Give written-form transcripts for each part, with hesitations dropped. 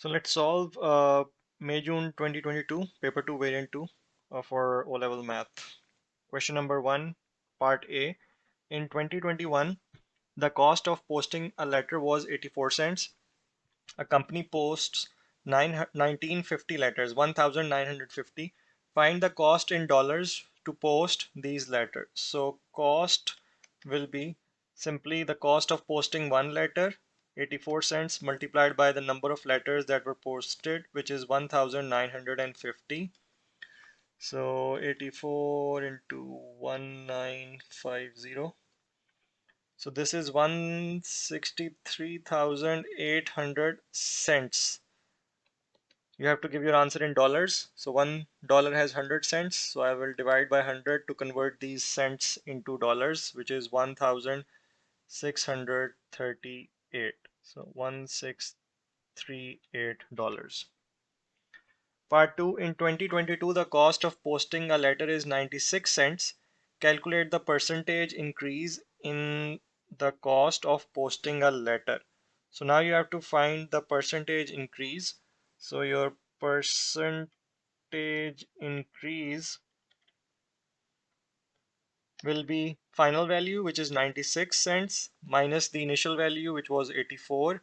So let's solve May-June 2022, Paper 2, Variant 2 for O-Level Math. Question number 1, Part A. In 2021, the cost of posting a letter was 84 cents. A company posts 1950 letters, 1950. Find the cost in dollars to post these letters. So cost will be simply the cost of posting one letter, 84 cents, multiplied by the number of letters that were posted, which is 1950. So 84 into 1950. So this is 163,800 cents. You have to give your answer in dollars. So $1 has 100 cents. So I will divide by 100 to convert these cents into dollars, which is 1,638. So $1,638. Part 2. In 2022, the cost of posting a letter is 96 cents. Calculate the percentage increase in the cost of posting a letter. So now you have to find the percentage increase. So your percentage increase will be final value, which is 96 cents, minus the initial value, which was 84,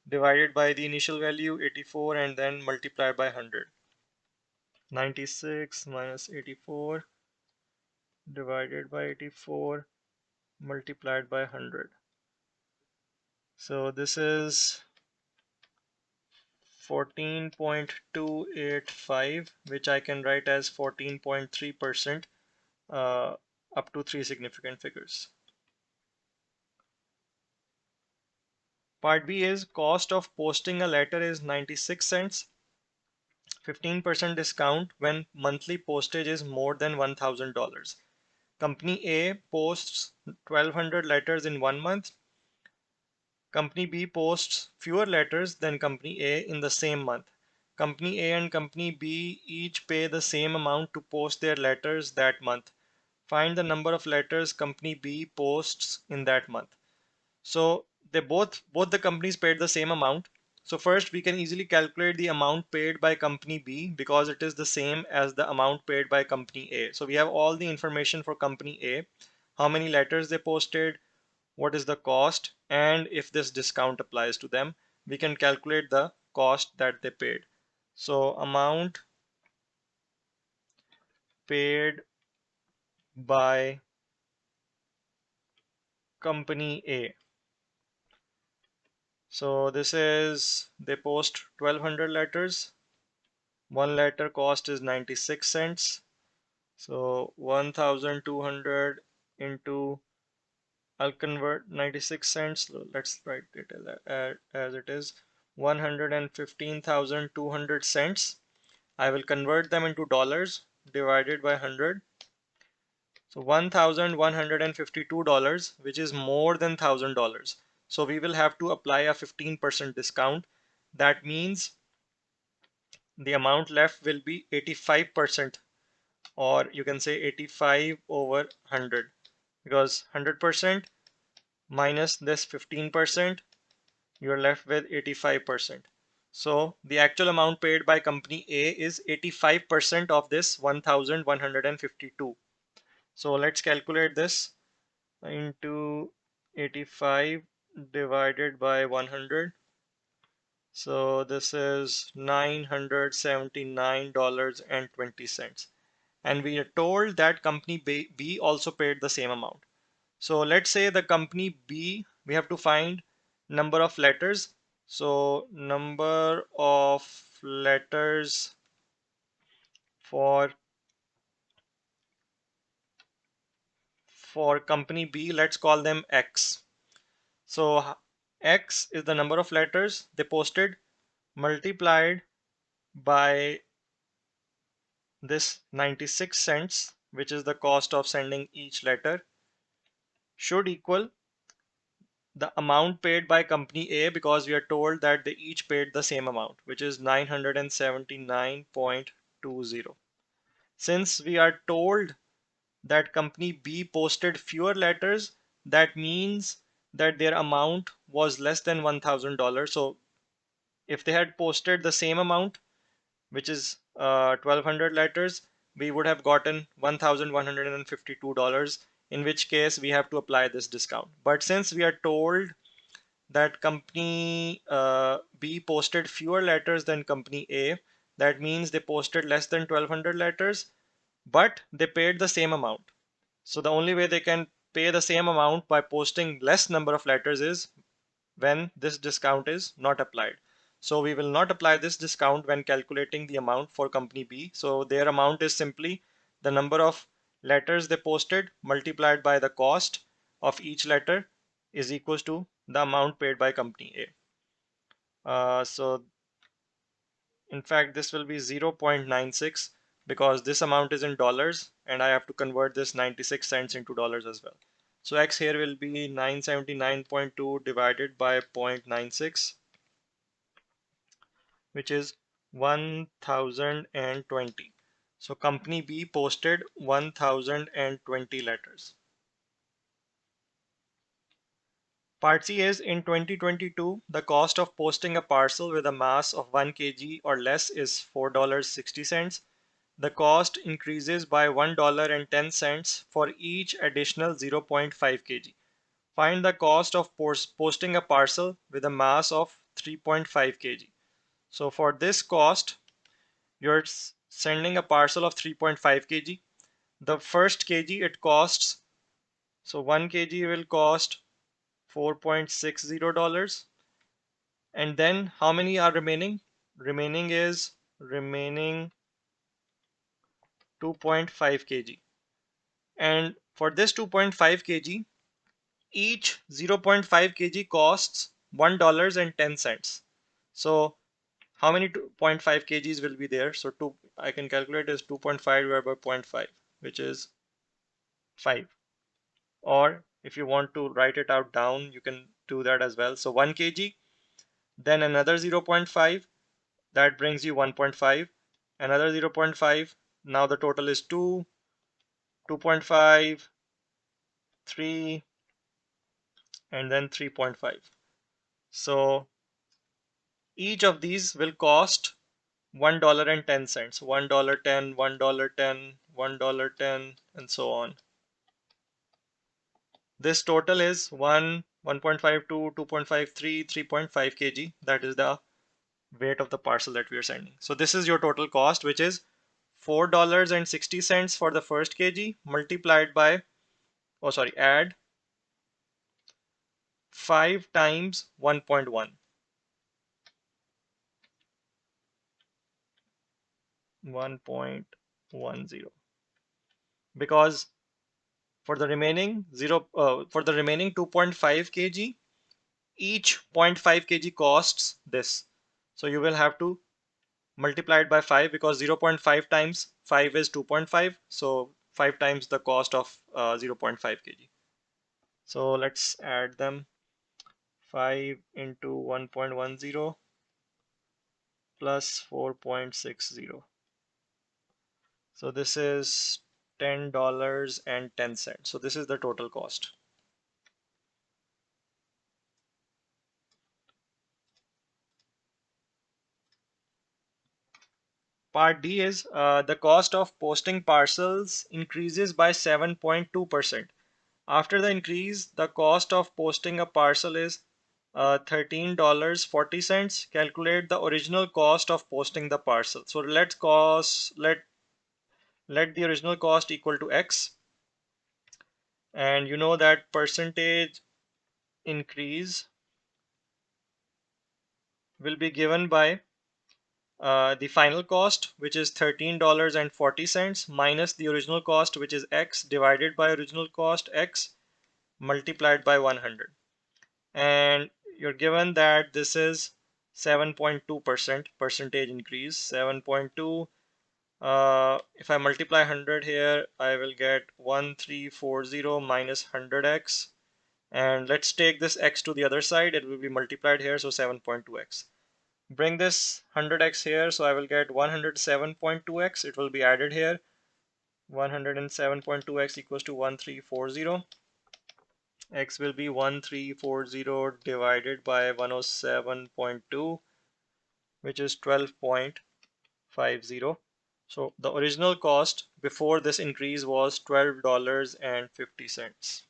divided by the initial value 84, and then multiply by 100. 96 minus 84 divided by 84 multiplied by 100. So this is 14.285, which I can write as 14.3%, up to three significant figures. Part B is cost of posting a letter is 96 cents. 15% discount when monthly postage is more than $1,000. Company A posts 1200 letters in 1 month. Company B posts fewer letters than Company A in the same month. Company A and Company B each pay the same amount to post their letters that month. Find the number of letters Company B posts in that month. So they both the companies paid the same amount. So first we can easily calculate the amount paid by Company B because it is the same as the amount paid by Company A. So we have all the information for Company A, how many letters they posted, what is the cost, and if this discount applies to them. We can calculate the cost that they paid. So amount paid by Company A. So this is, they post 1200 letters. One letter cost is 96 cents. So 1200 into, I'll convert 96 cents. So let's write it as it is, 115,200 cents. I will convert them into dollars divided by 100. So $1,152, which is more than $1,000. So we will have to apply a 15% discount. That means the amount left will be 85%, or you can say 85 over 100, because 100% minus this 15%, you're left with 85%. So the actual amount paid by Company A is 85% of this 1,152. So let's calculate this into 85 divided by 100. So this is $979.20. And we are told that Company B also paid the same amount. So let's say the Company B, we have to find number of letters. So number of letters for Company B, let's call them X. So X is the number of letters they posted multiplied by this 96 cents, which is the cost of sending each letter, should equal the amount paid by Company A, because we are told that they each paid the same amount, which is 979.20. Since we are told that Company B posted fewer letters, that means that their amount was less than $1,000. So If they had posted the same amount, which is 1200 letters, we would have gotten $1,152, in which case we have to apply this discount. But since we are told that company B posted fewer letters than company A, that means they posted less than 1200 letters, but they paid the same amount. So the only way they can pay the same amount by posting less number of letters is when this discount is not applied. So we will not apply this discount when calculating the amount for company B. So their amount is simply the number of letters they posted multiplied by the cost of each letter is equals to the amount paid by company A. So in fact, this will be 0.96 because this amount is in dollars and I have to convert this 96 cents into dollars as well. So X here will be 979.2 divided by 0.96, which is 1020. So company B posted 1020 letters. Part C is in 2022, the cost of posting a parcel with a mass of 1 kg or less is $4.60. The cost increases by $1.10 for each additional 0.5 kg. Find the cost of posting a parcel with a mass of 3.5 kg. So for this cost, you're sending a parcel of 3.5 kg. The first kg it costs, so 1 kg will cost $4.60. And then how many are remaining? Remaining 2.5 kg. And for this 2.5 kg, each 0.5 kg costs $1.10. So how many 2.5 kgs will be there? So I can calculate as 2.5 divided by zero point 0.5, which is 5. Or if you want to write it out down, you can do that as well. So 1 kg, then another 0.5, that brings you 1.5, another 0.5. Now the total is 2, 2.5, 3, and then 3.5. So each of these will cost $1.10, $1.10, $1.10, $1.10, and so on. This total is 1.52, 2.53, 3.5 kg. That is the weight of the parcel that we are sending. So this is your total cost, which is $4.60 for the first kg multiplied by, add 5 times 1.1. 1.10, because for the remaining 2.5 kg, each 0.5 kg costs this. So you will have to multiply it by 5 because 0.5 times 5 is 2.5. So 5 times the cost of 0.5 kg. So let's add them. 5 into 1.10 plus 4.60. So this is $10.10. So this is the total cost. Part D is the cost of posting parcels increases by 7.2%. After the increase, the cost of posting a parcel is $13.40. Calculate the original cost of posting the parcel. So let the original cost equal to X. And you know that percentage increase will be given by the final cost, which is $13.40, minus the original cost, which is X, divided by original cost X multiplied by 100. And you're given that this is 7.2% percentage increase. 7.2, if I multiply 100 here, I will get 1340 minus 100x. And let's take this x to the other side. It will be multiplied here, so 7.2x. Bring this 100x here, so I will get 107.2x. It will be added here. 107.2x equals to 1340. X will be 1340 divided by 107.2. which is 12.50. So the original cost before this increase was $12.50.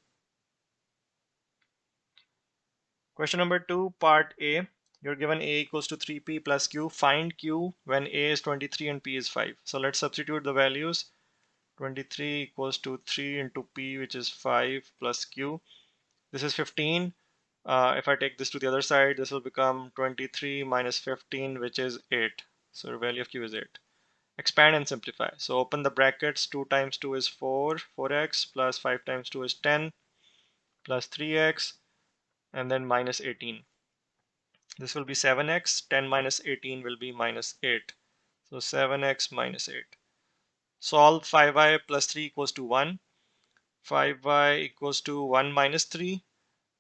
Question number 2, part A. You're given A equals to 3P plus Q. Find Q when A is 23 and P is 5. So let's substitute the values. 23 equals to 3 into P, which is 5, plus Q. This is 15. If I take this to the other side, this will become 23 minus 15, which is 8. So the value of Q is 8. Expand and simplify. So open the brackets. 2 times 2 is 4, 4x, plus 5 times 2 is 10, plus 3x, and then minus 18. This will be 7x. 10 minus 18 will be minus 8. So 7x minus 8. Solve 5y plus 3 equals to 1. 5y equals to 1 minus 3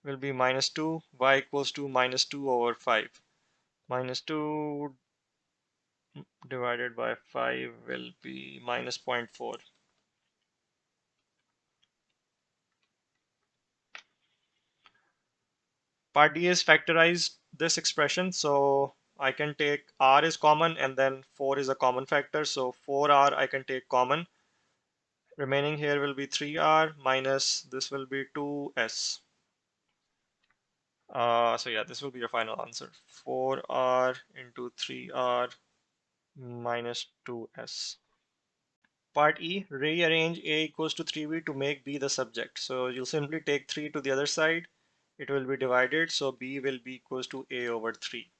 will be minus 2. Y equals to minus 2 over 5. Minus 2 divided by 5 will be minus 0.4. Part D is factorize this expression. So I can take r is common and then 4 is a common factor. So 4r I can take common. Remaining here will be 3r minus this will be 2s. So yeah, this will be your final answer. 4r into 3r minus 2s. Part E, rearrange A equals to 3b to make B the subject. So you'll simply take 3 to the other side. It will be divided. So B will be equals to A over 3.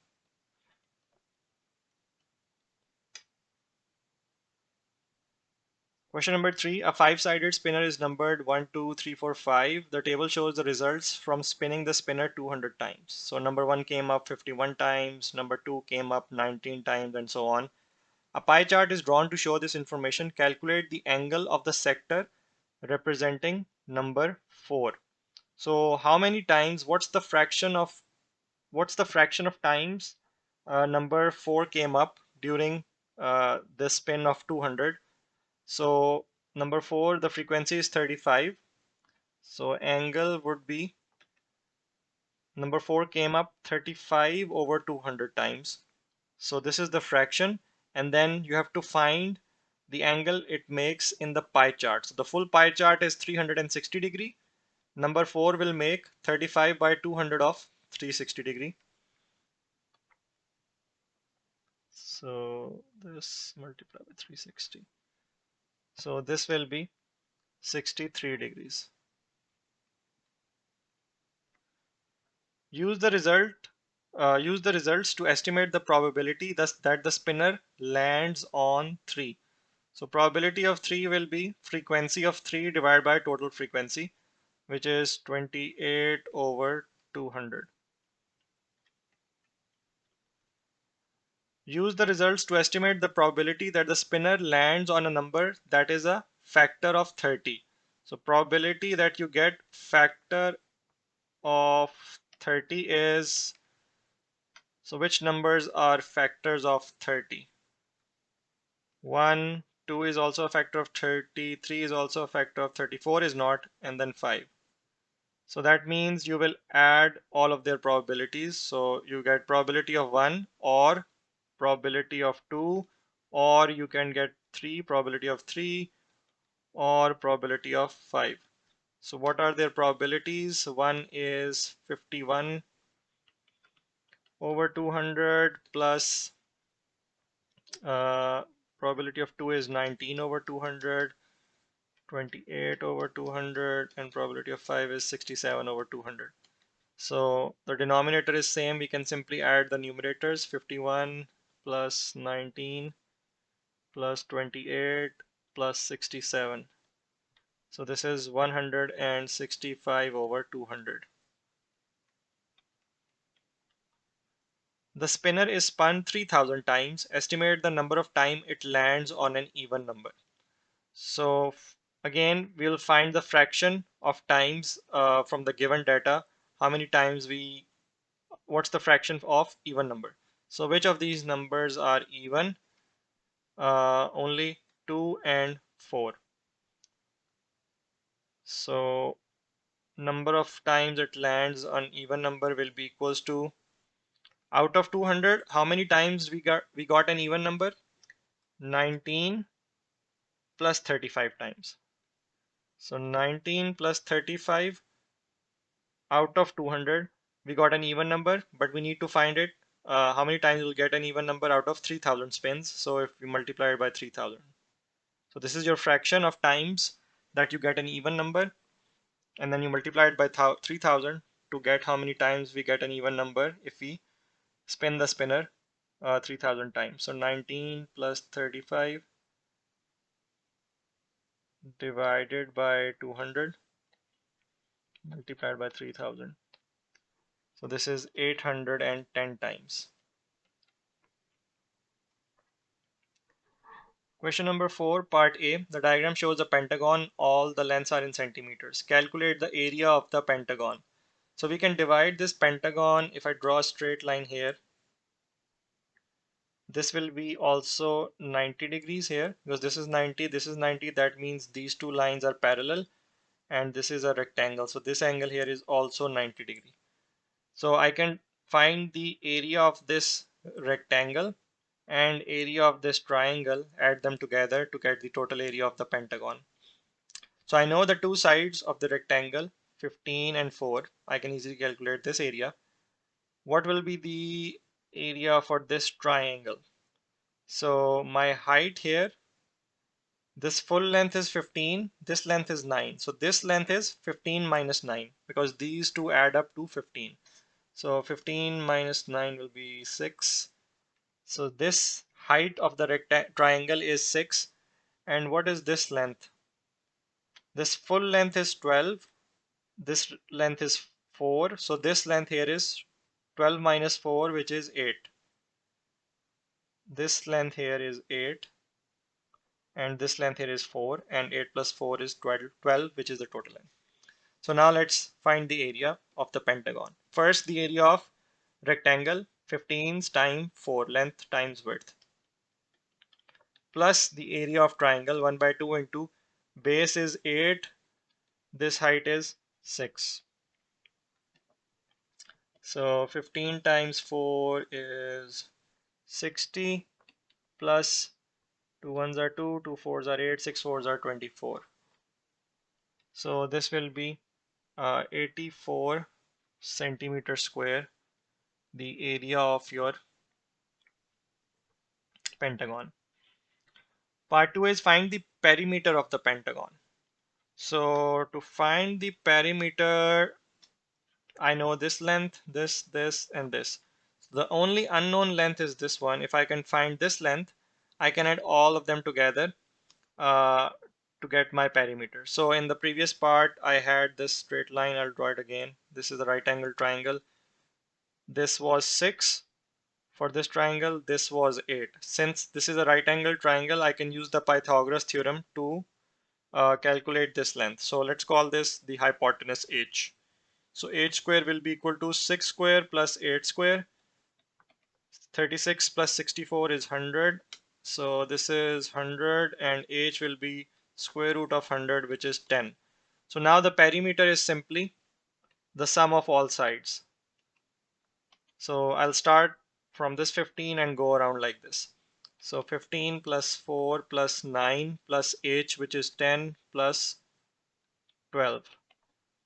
Question number 3, a five-sided spinner is numbered 1, 2, 3, 4, 5. The table shows the results from spinning the spinner 200 times. So number 1 came up 51 times, number 2 came up 19 times, and so on. A pie chart is drawn to show this information. Calculate the angle of the sector representing number 4. So how many times, what's the fraction of times number 4 came up during the spin of 200? So number 4, the frequency is 35. So angle would be, number 4 came up 35 over 200 times. So this is the fraction, and then you have to find the angle it makes in the pie chart. So the full pie chart is 360 degree. Number 4 will make 35 by 200 of 360 degree. So this multiplied by 360. So this will be 63 degrees. Use the results to estimate the probability thus that the spinner lands on 3. So probability of 3 will be frequency of 3 divided by total frequency, which is 28 over 200. Use the results to estimate the probability that the spinner lands on a number that is a factor of 30. So probability that you get factor of 30 is, so which numbers are factors of 30? 1, 2 is also a factor of 30, 3 is also a factor of 30, 4 is not, and then 5. So that means you will add all of their probabilities. So you get probability of 1 or probability of 2, or you can get 3, probability of 3, or probability of 5. So what are their probabilities? 1 is 51 over 200 plus uh, probability of 2 is 19 over 200, 28 over 200, and probability of 5 is 67 over 200. So the denominator is same. We can simply add the numerators. 51 plus 19 plus 28 plus 67. So this is 165 over 200. The spinner is spun 3000 times. Estimate the number of time it lands on an even number. So again, we'll find the fraction of times from the given data. How many times what's the fraction of even number? So which of these numbers are even? Only 2 and 4. So number of times it lands on even number will be equals to Out of 200, how many times we got an even number? 19 plus 35 times. So 19 plus 35 out of 200, we got an even number, but we need to find it. How many times we'll get an even number out of 3000 spins? So if we multiply it by 3000. So this is your fraction of times that you get an even number, and then you multiply it by 3000 to get how many times we get an even number if we spin the spinner 3000 times. So 19 plus 35 divided by 200 multiplied by 3000. So this is 810 times. Question number 4, part A. The diagram shows a pentagon. All the lengths are in centimeters. Calculate the area of the pentagon. So we can divide this pentagon. If I draw a straight line here, this will be also 90 degrees here, because this is 90, this is 90. That means these two lines are parallel, and this is a rectangle. So this angle here is also 90 degree. So I can find the area of this rectangle and area of this triangle, add them together to get the total area of the pentagon. So I know the two sides of the rectangle, 15 and 4. I can easily calculate this area. What will be the area for this triangle? So my height here, this full length is 15, this length is 9. So this length is 15 minus 9, because these two add up to 15. So 15 minus 9 will be 6. So this height of the triangle is 6. And what is this length? This full length is 12. This length is 4. So this length here is 12 minus 4, which is 8. This length here is 8. And this length here is 4. And 8 plus 4 is 12, which is the total length. So now let's find the area of the pentagon. First, the area of rectangle, 15 times 4, length times width, plus the area of triangle, 1 by 2 into base is 8, this height is 6. So 15 times 4 is 60, plus 2 ones are 2, 2 fours are 8, 6 fours are 24. So this will be 84 centimeter square, the area of your pentagon. Part 2 is find the perimeter of the pentagon. So to find the perimeter, I know this length, this, and this. The only unknown length is this one. If I can find this length, I can add all of them together uh, to get my perimeter. So in the previous part, I had this straight line. I'll draw it again. This is the right angle triangle. This was 6. For this triangle, this was 8. Since this is a right angle triangle, I can use the Pythagoras theorem to calculate this length. So let's call this the hypotenuse h. So h square will be equal to 6 square plus 8 square. 36 plus 64 is 100. So this is 100, and h will be square root of 100, which is 10. So now the perimeter is simply the sum of all sides. So I'll start from this 15 and go around like this. So 15 plus 4 plus 9 plus h, which is 10, plus 12.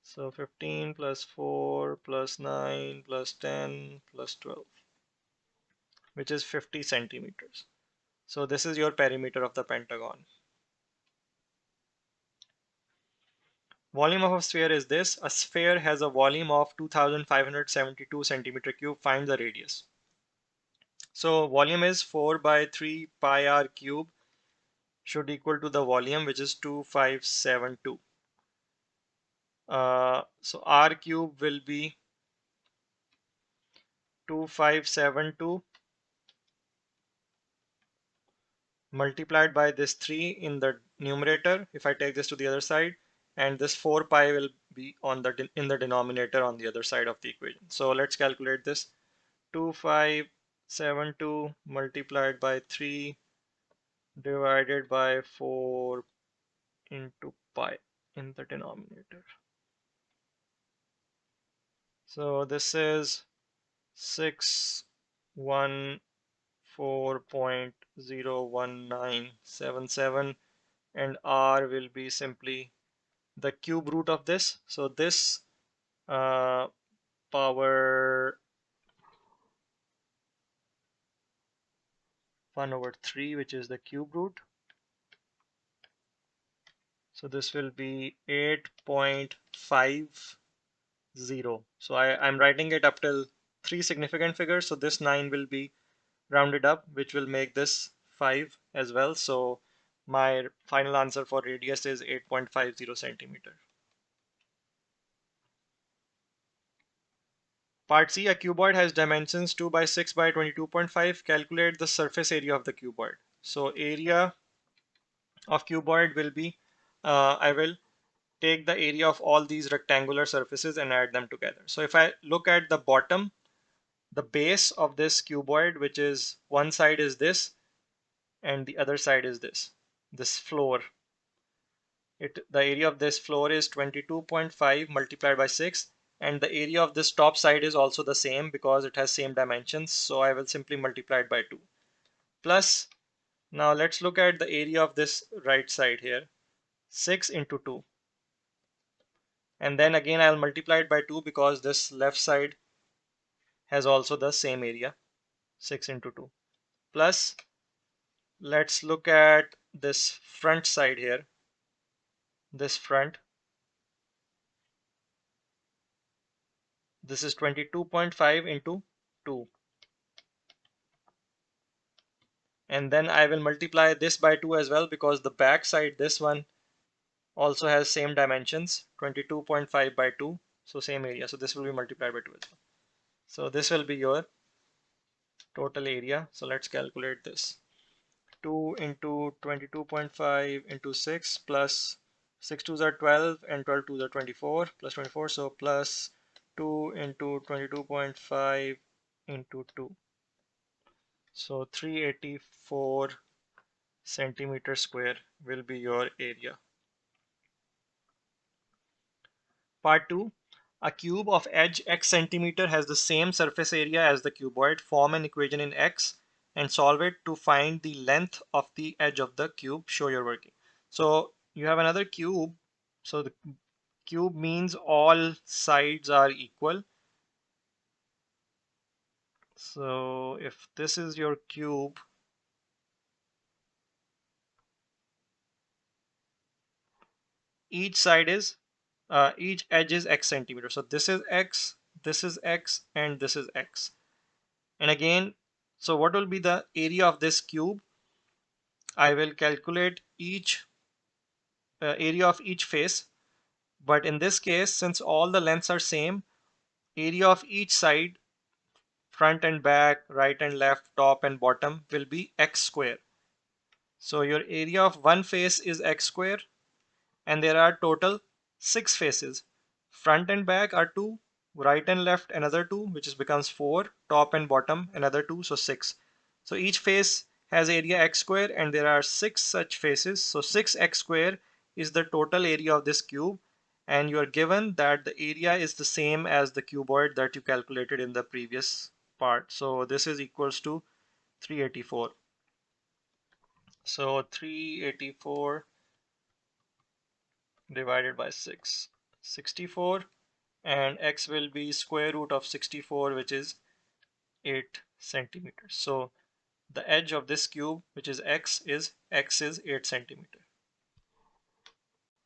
So 15 plus 4 plus 9 plus 10 plus 12, which is 50 centimeters. So this is your perimeter of the pentagon. Volume of a sphere is this. A sphere has a volume of 2572 centimeter cube. Find the radius. So volume is 4 by 3 pi r cube should equal to the volume, which is 2572. So r cube will be 2572 multiplied by this 3 in the numerator. If I take this to the other side, and this 4 pi will be on the in the denominator on the other side of the equation. So let's calculate this. 2572 multiplied by 3 divided by 4 into pi in the denominator. So this is 6 14.01977, and r will be simply the cube root of this. So this uh, power 1 over 3, which is the cube root. So this will be 8.50. So I'm writing it up till three significant figures. So this 9 will be rounded up, which will make this 5 as well. So my final answer for radius is 8.50 centimeter. Part C, a cuboid has dimensions 2 by 6 by 22.5. Calculate the surface area of the cuboid. So area of cuboid will be, I will take the area of all these rectangular surfaces and add them together. So if I look at the bottom, the base of this cuboid, which is one side is this and the other side is this floor. The area of this floor is 22.5 multiplied by 6, and the area of this top side is also the same because it has same dimensions, so I will simply multiply it by 2. Plus, now let's look at the area of this right side here, 6 into 2. And then again I'll multiply it by 2 because this left side has also the same area, 6 into 2. Plus, let's look at this front side here, this front. This is 22.5 into 2. And then I will multiply this by 2 as well because the back side, this one, also has same dimensions, 22.5 by 2, so same area. So this will be multiplied by 2 as well. So this will be your total area. So let's calculate this. 2 into 22.5 into 6 plus 6 twos are 12 and 12 twos are 24 plus 24. So plus 2 into 22.5 into 2. So 384 centimeter square will be your area. Part 2. A cube of edge x centimeter has the same surface area as the cuboid. Form an equation in x and solve it to find the length of the edge of the cube. Show your working. So you have another cube. So the cube means all sides are equal. So if this is your cube, each side is each edge is x centimeter. So this is x, and this is x. And again, so what will be the area of this cube? I will calculate each area of each face. But in this case, since all the lengths are same, area of each side, front and back, right and left, top and bottom, will be x square. So your area of one face is x square, and there are total 6 faces. Front and back are 2, right and left another 2, which is becomes 4, top and bottom another 2, so 6. So each face has area x square and there are 6 such faces. So 6x square is the total area of this cube, and you are given that the area is the same as the cuboid that you calculated in the previous part. So this is equals to 384. So 384 divided by 6, 64, and x will be square root of 64, which is 8 centimeters. So the edge of this cube, which is x is 8 centimeter.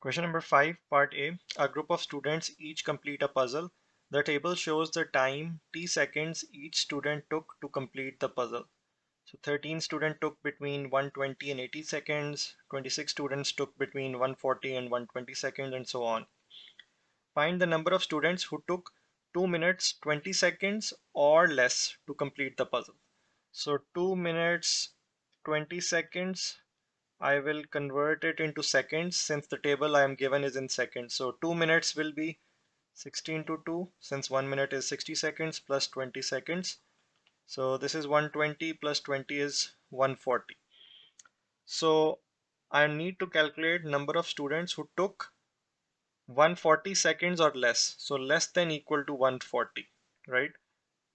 Question number 5, part A. A group of students each complete a puzzle. The table shows the time t seconds each student took to complete the puzzle. So 13 students took between 120 and 80 seconds, 26 students took between 140 and 120 seconds, and so on. Find the number of students who took 2 minutes 20 seconds or less to complete the puzzle. So 2 minutes 20 seconds, I will convert it into seconds since the table I am given is in seconds. So 2 minutes will be 16 to 2 since 1 minute is 60 seconds plus 20 seconds. So this is 120 plus 20 is 140. So I need to calculate number of students who took 140 seconds or less. So less than equal to 140, right?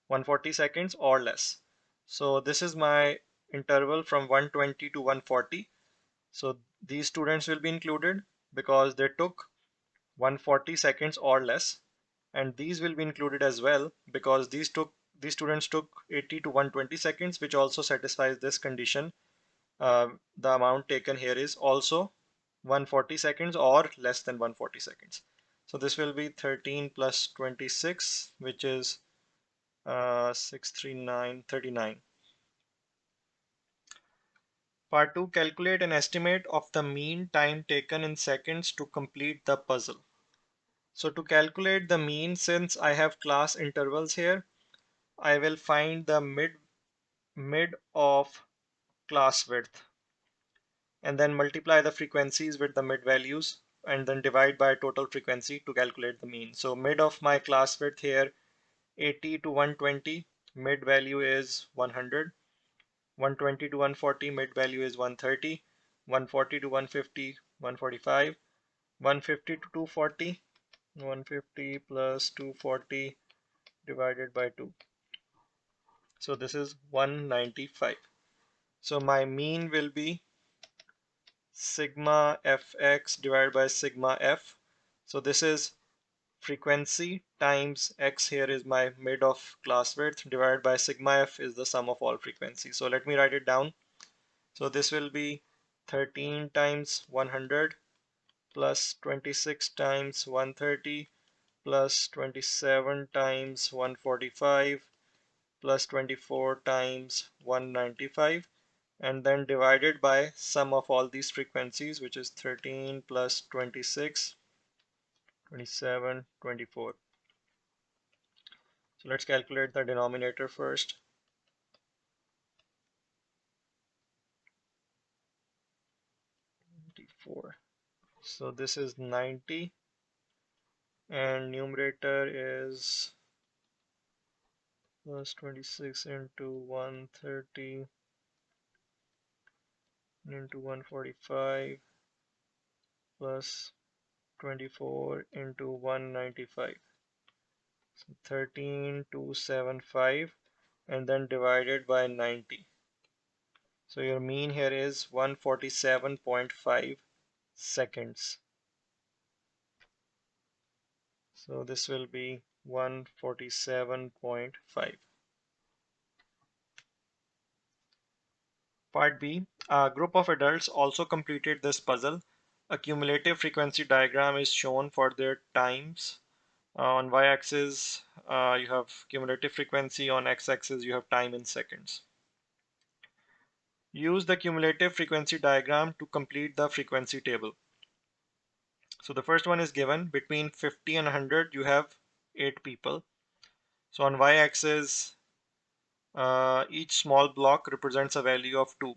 140 seconds or less. So this is my interval from 120 to 140. So these students will be included because they took 140 seconds or less, and these will be included as well because these students took 80 to 120 seconds, which also satisfies this condition. The amount taken here is also 140 seconds or less than 140 seconds. So this will be 13 plus 26, which is 639, 39. Part 2, calculate an estimate of the mean time taken in seconds to complete the puzzle. So to calculate the mean, since I have class intervals here, I will find the mid of class width and then multiply the frequencies with the mid values and then divide by total frequency to calculate the mean. So mid of my class width here, 80 to 120, mid value is 100. 120 to 140, mid value is 130. 140 to 150, 145. 150 to 240, 150 plus 240 divided by 2. So this is 195. So my mean will be sigma fx divided by sigma f. So this is frequency times x, here is my mid of class width, divided by sigma f is the sum of all frequencies. So let me write it down. So this will be 13 times 100 plus 26 times 130 plus 27 times 145 plus 24 times 195, and then divided by sum of all these frequencies, which is 13 plus 26, 27, 24. So let's calculate the denominator first. 24. So this is 90, and numerator is plus 26 into 130 into 145 plus 24 into 195. So 13275 and then divided by 90. So your mean here is 147.5 seconds. So this will be 147.5. Part B, a group of adults also completed this puzzle. A cumulative frequency diagram is shown for their times. On y-axis, you have cumulative frequency. On x-axis, you have time in seconds. Use the cumulative frequency diagram to complete the frequency table. So the first one is given. Between 50 and 100, you have 8 people. So on y-axis, each small block represents a value of 2.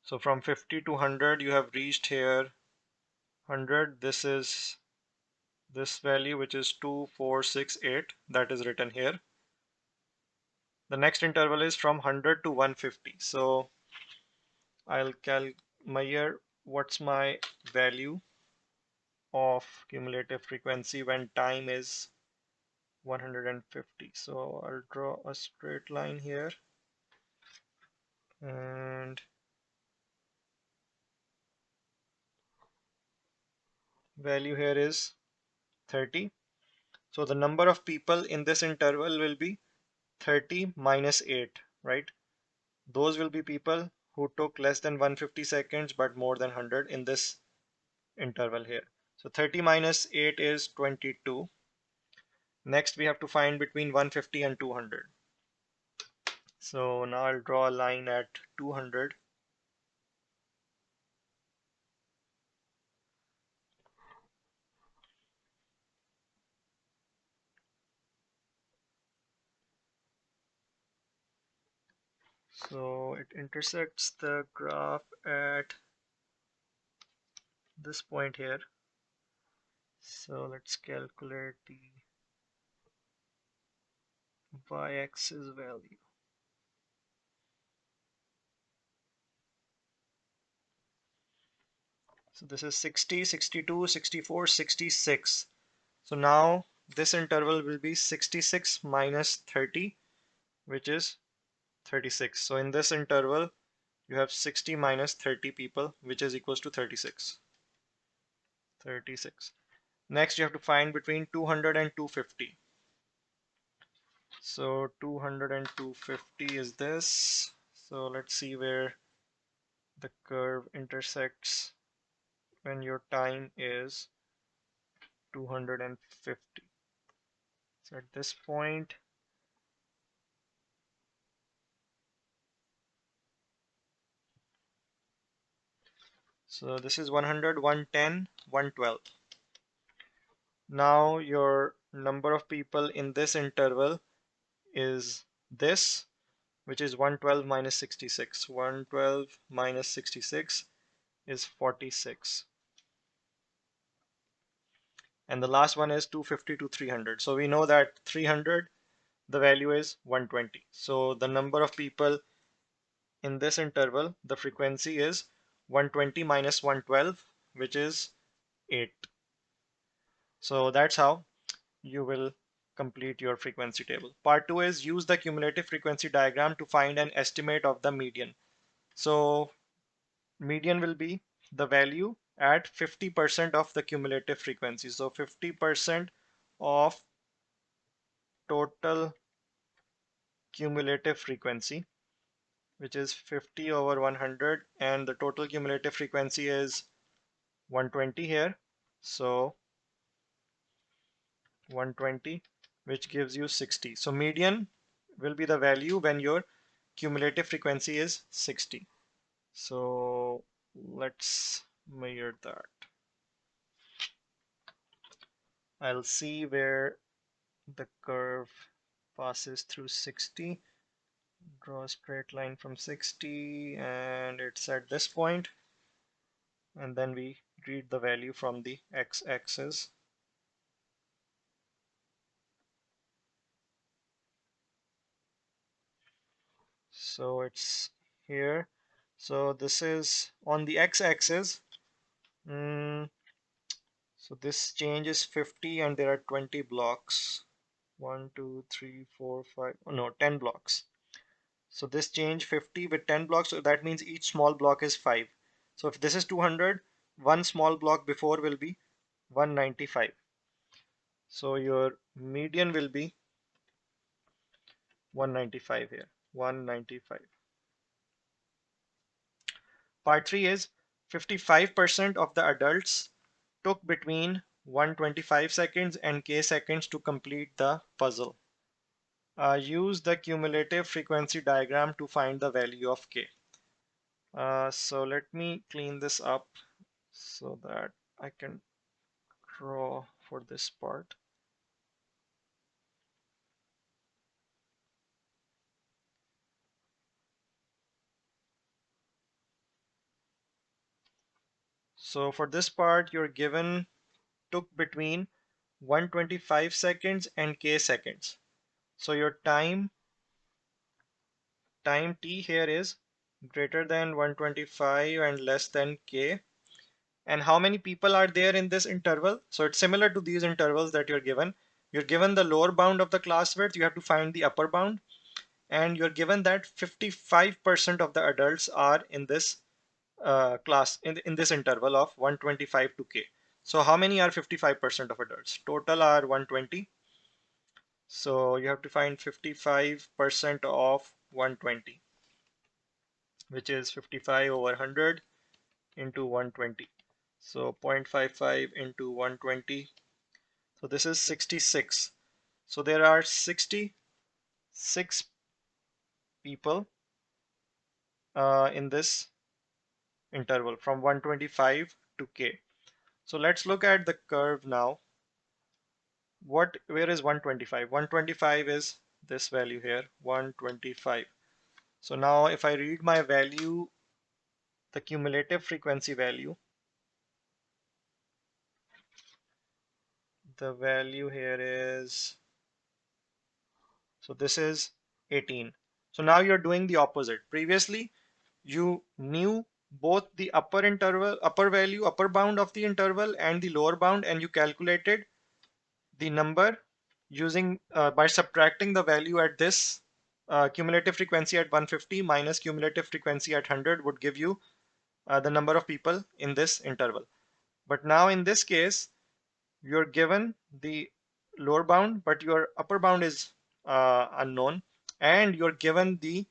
So from 50 to 100, you have reached here 100. This is this value, which is 2468, that is written here. The next interval is from 100 to 150. So I'll measure what's my value of cumulative frequency when time is 150. So I'll draw a straight line here, and value here is 30. So the number of people in this interval will be 30 minus 8, right? Those will be people who took less than 150 seconds but more than 100 in this interval here. So 30 minus 8 is 22. Next we have to find between 150 and 200. So now I'll draw a line at 200. So it intersects the graph at this point here. So let's calculate the y-axis value. So this is 60, 62, 64, 66. So now this interval will be 66 minus 30, which is 36. So in this interval, you have 60 minus 30 people, which is equals to 36. 36. Next, you have to find between 200 and 250. So 200 and 250 is this. So let's see where the curve intersects when your time is 250. So at this point, so this is 100, 110, 112. Now your number of people in this interval is this, which is 112 minus 66. 112 minus 66 is 46. And the last one is 250 to 300. So we know that 300, the value is 120. So the number of people in this interval, the frequency is 120 minus 112, which is 8. So that's how you will complete your frequency table. Part 2 is use the cumulative frequency diagram to find an estimate of the median. So median will be the value at 50% of the cumulative frequency. So 50% of total cumulative frequency, which is 50 over 100, and the total cumulative frequency is 120 here. So 120, which gives you 60. So median will be the value when your cumulative frequency is 60. So let's measure that. I'll see where the curve passes through 60. Draw a straight line from 60 and it's at this point, and then we read the value from the x-axis. So it's here. So this is on the x-axis. So this change is 50 and there are 20 blocks. 1, 2, 3, 4, 5, oh no, 10 blocks. So this change 50 with 10 blocks, so that means each small block is 5. So if this is 200, one small block before will be 195. So your median will be 195 here, 195. Part 3 is 55% of the adults took between 125 seconds and k seconds to complete the puzzle. Use the cumulative frequency diagram to find the value of k. So let me clean this up so that I can draw for this part. So for this part, you're given took between 125 seconds and k seconds. So your time t here is greater than 125 and less than k. And how many people are there in this interval? So it's similar to these intervals that you're given. You're given the lower bound of the class width, you have to find the upper bound. And you're given that 55% of the adults are in this class, in this interval of 125 to k. So how many are 55% of adults? Total are 120. So you have to find 55% of 120, which is 55 over 100 into 120. So 0.55 into 120. So this is 66. So there are 66 people in this interval from 125 to k. So let's look at the curve now. Where is 125? 125 is this value here, 125. So now if I read my value, the cumulative frequency value, the value here is, so this is 18. So now you're doing the opposite. Previously, you knew both the upper interval, upper value, upper bound of the interval and the lower bound, and you calculated the number using by subtracting the value at this cumulative frequency at 150 minus cumulative frequency at 100 would give you the number of people in this interval. But now in this case, you're given the lower bound, but your upper bound is unknown, and you're given the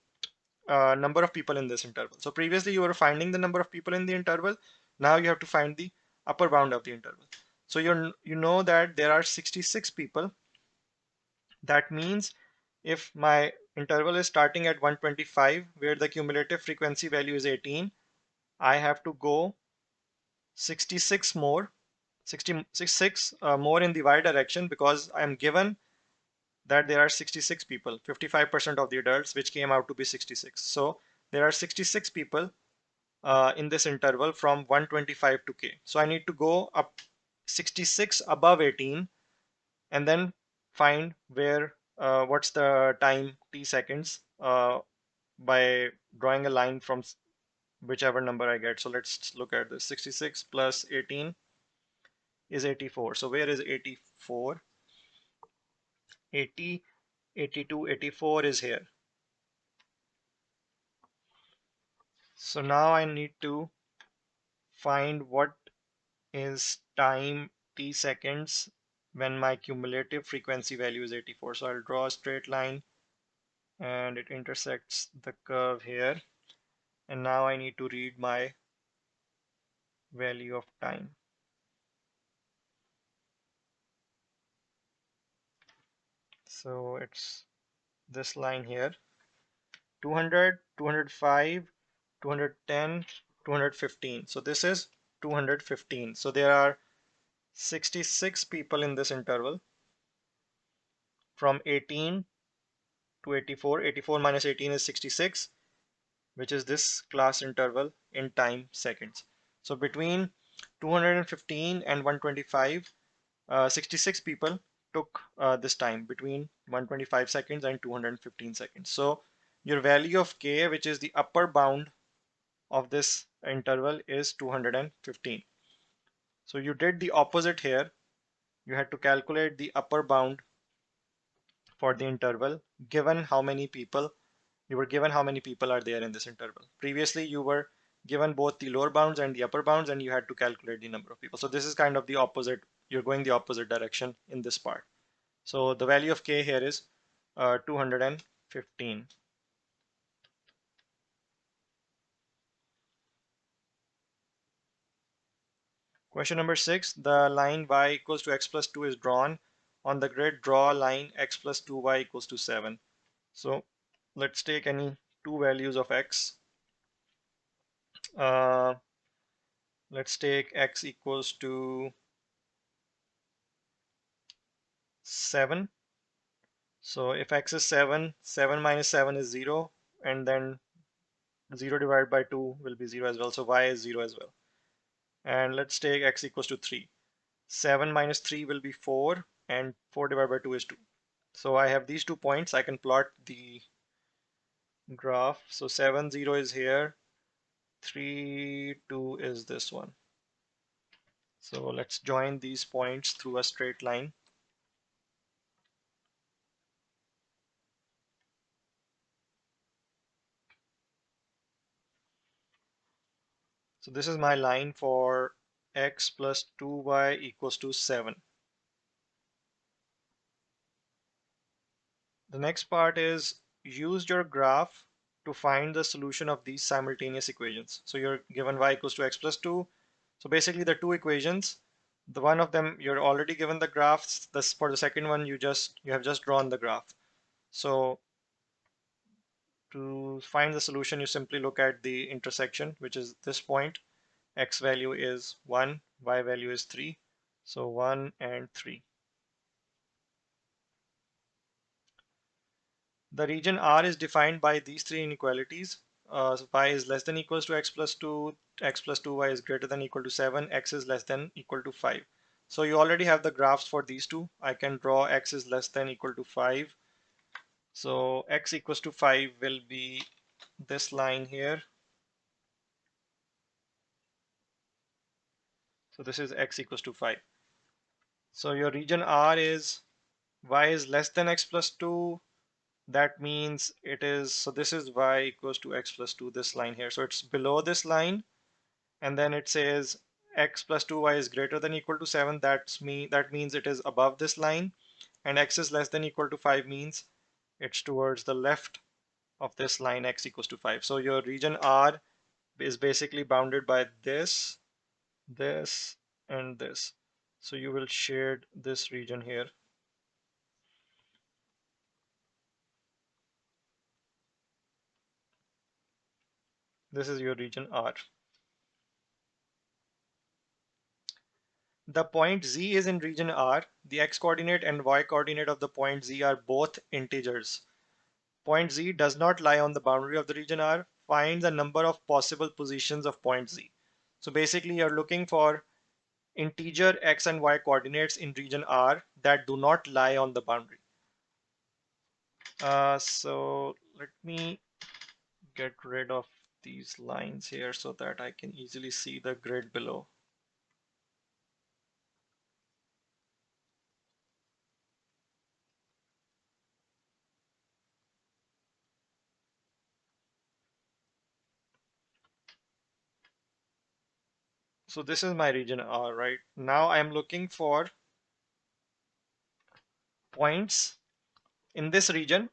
number of people in this interval. So previously you were finding the number of people in the interval. Now you have to find the upper bound of the interval. So you know that there are 66 people. That means if my interval is starting at 125, where the cumulative frequency value is 18, I have to go 66 more, 66 more in the y direction, because I am given that there are 66 people, 55% of the adults, which came out to be 66. So there are 66 people in this interval from 125 to k. So I need to go up 66 above 18 and then find where what's the time t seconds by drawing a line from whichever number I get. So let's look at this. 66 plus 18 is 84. So where is 84? 80, 82, 84 is here. So now I need to find what is time t seconds when my cumulative frequency value is 84. So I'll draw a straight line and it intersects the curve here. And now I need to read my value of time. So it's this line here, 200, 205, 210, 215. So this is 215. So there are 66 people in this interval from 18 to 84. 84 minus 18 is 66, which is this class interval in time seconds. So between 215 and 125, 66 people took this time between 125 seconds and 215 seconds. So your value of k, which is the upper bound of this interval, is 215. So you did the opposite here. You had to calculate the upper bound for the interval given how many people you were given how many people are there in this interval. Previously you were given both the lower bounds and the upper bounds, and you had to calculate the number of people. So this is kind of the opposite. You're going the opposite direction in this part. So the value of k here is 215. Question number 6, the line y equals to x plus 2 is drawn. On the grid, draw a line x plus 2y equals to 7. So let's take any two values of x. Uh, let's take x equals to 7. So if x is 7, 7 minus 7 is 0, and then 0 divided by 2 will be 0 as well. So y is 0 as well. And let's take x equals to 3. 7 minus 3 will be 4, and 4 divided by 2 is 2. So I have these 2 points. I can plot the graph. So 7, 0 is here. 3, 2 is this one. So let's join these points through a straight line. So this is my line for x plus 2y equals to 7. The next part is use your graph to find the solution of these simultaneous equations. So you're given y equals to x plus 2. So basically the two equations, the one of them you're already given the graphs. This for the second one you have just drawn the graph. So to find the solution, you simply look at the intersection, which is this point. X value is 1, y value is 3. So 1 and 3. The region R is defined by these three inequalities. So y is less than equals to x plus 2, x plus 2y is greater than equal to 7, x is less than equal to 5. So you already have the graphs for these two. I can draw x is less than equal to 5. So x equals to 5 will be this line here. So this is x equals to 5. So your region R is y is less than x plus 2, that means it is, so this is y equals to x plus 2, this line here. So it's below this line, and then it says x plus 2y is greater than equal to 7. That means it is above this line, and x is less than equal to 5 means it's towards the left of this line, x equals to 5. So your region R is basically bounded by this, this, and this. So you will shade this region here. This is your region R. The point Z is in region R. The x coordinate and y coordinate of the point Z are both integers. Point Z does not lie on the boundary of the region R. Find the number of possible positions of point Z. So basically you're looking for integer x and y coordinates in region R that do not lie on the boundary. So let me get rid of these lines here so that I can easily see the grid below. So this is my region R, right? Now I'm looking for points in this region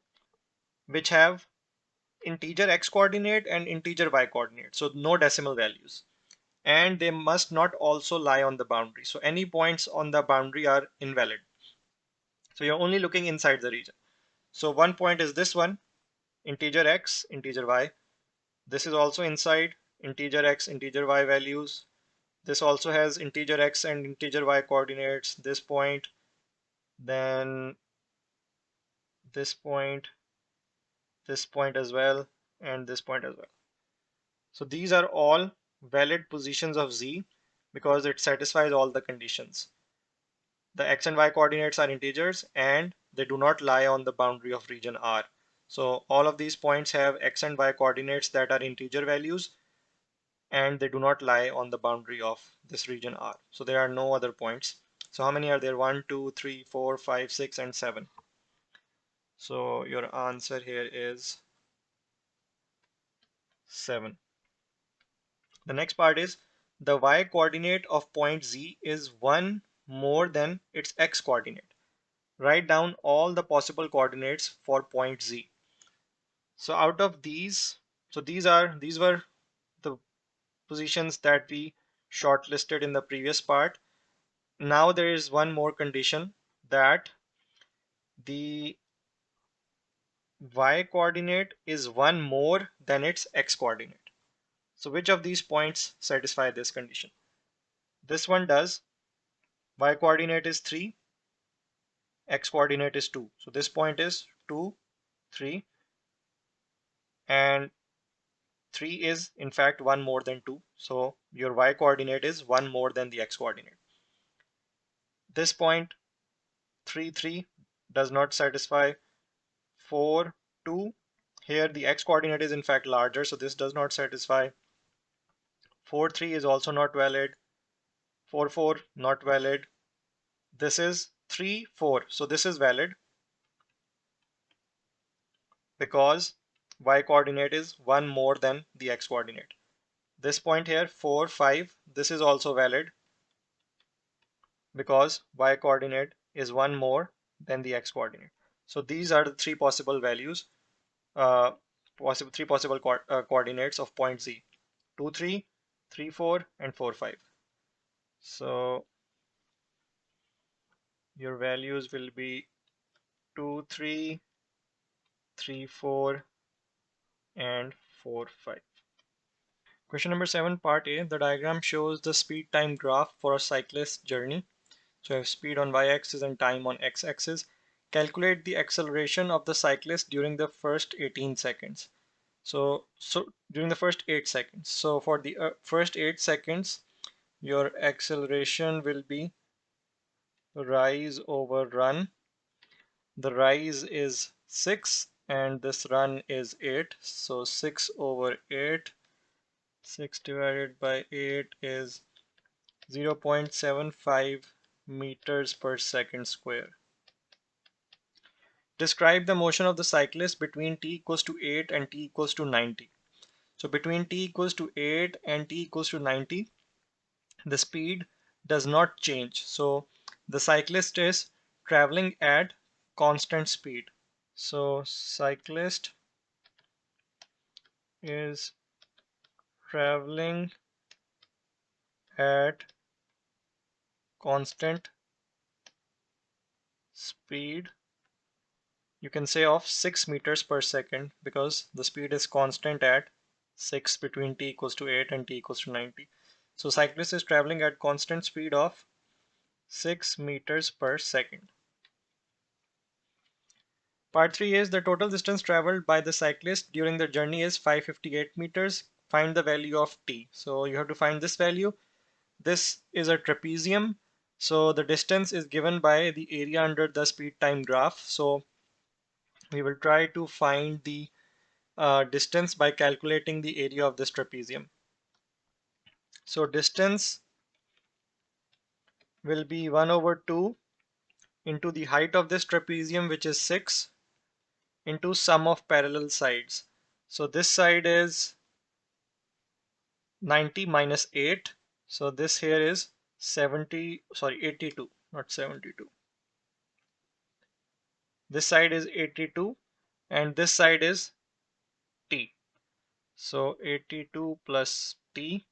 which have integer x coordinate and integer y coordinate. So no decimal values. And they must not also lie on the boundary. So any points on the boundary are invalid. So you're only looking inside the region. So one point is this one, integer x, integer y. This is also inside, integer x, integer y values. This also has integer x and integer y coordinates. This point, then this point as well, and this point as well. So these are all valid positions of Z because it satisfies all the conditions. The x and y coordinates are integers and they do not lie on the boundary of region R. So all of these points have x and y coordinates that are integer values and they do not lie on the boundary of this region R. So there are no other points. So how many are there? 1, 2, 3, 4, 5, 6, and 7. So your answer here is 7. The next part is the y coordinate of point Z is 1 more than its x coordinate. Write down all the possible coordinates for point Z. So out of these, so these were the positions that we shortlisted in the previous part. Now there is one more condition that the y coordinate is 1 more than its x coordinate. So which of these points satisfy this condition? This one does. Y coordinate is 3, x coordinate is 2. So this point is 2, 3, and 3 is in fact 1 more than 2. So your y coordinate is 1 more than the x coordinate. This point 3, 3 does not satisfy. 4, 2. Here the x coordinate is in fact larger, so this does not satisfy. 4, 3 is also not valid. 4, 4 not valid. This is 3, 4. So this is valid because y coordinate is 1 more than the x coordinate. This point here 4, 5, this is also valid because y coordinate is 1 more than the x coordinate. So these are the three possible values, three possible coordinates of point Z: 2, 3, 3, 4, and 4, 5. So your values will be 2, 3, 3, 4, and 4, 5. Question number 7, part A. The diagram shows the speed time graph for a cyclist journey. So I have speed on y-axis and time on x-axis. Calculate the acceleration of the cyclist during the first 18 seconds. So during the first 8 seconds. So for the first 8 seconds, your acceleration will be rise over run. The rise is 6 and this run is 8. So 6 over 8. 6 divided by 8 is 0.75 meters per second square. Describe the motion of the cyclist between t equals to 8 and t equals to 90. So between t equals to 8 and t equals to 90, the speed does not change. So the cyclist is traveling at constant speed. So cyclist is traveling at constant speed. You can say of 6 meters per second because the speed is constant at 6 between t equals to 8 and t equals to 90. So cyclist is traveling at constant speed of 6 meters per second. Part 3 is the total distance traveled by the cyclist during the journey is 558 meters. Find the value of t. So you have to find this value. This is a trapezium. So the distance is given by the area under the speed time graph. So we will try to find the distance by calculating the area of this trapezium. So distance will be 1 over 2 into the height of this trapezium, which is 6, into sum of parallel sides. So this side is 90 minus 8. So this here is 82, not 72. This side is 82 and this side is t. So 82 plus t.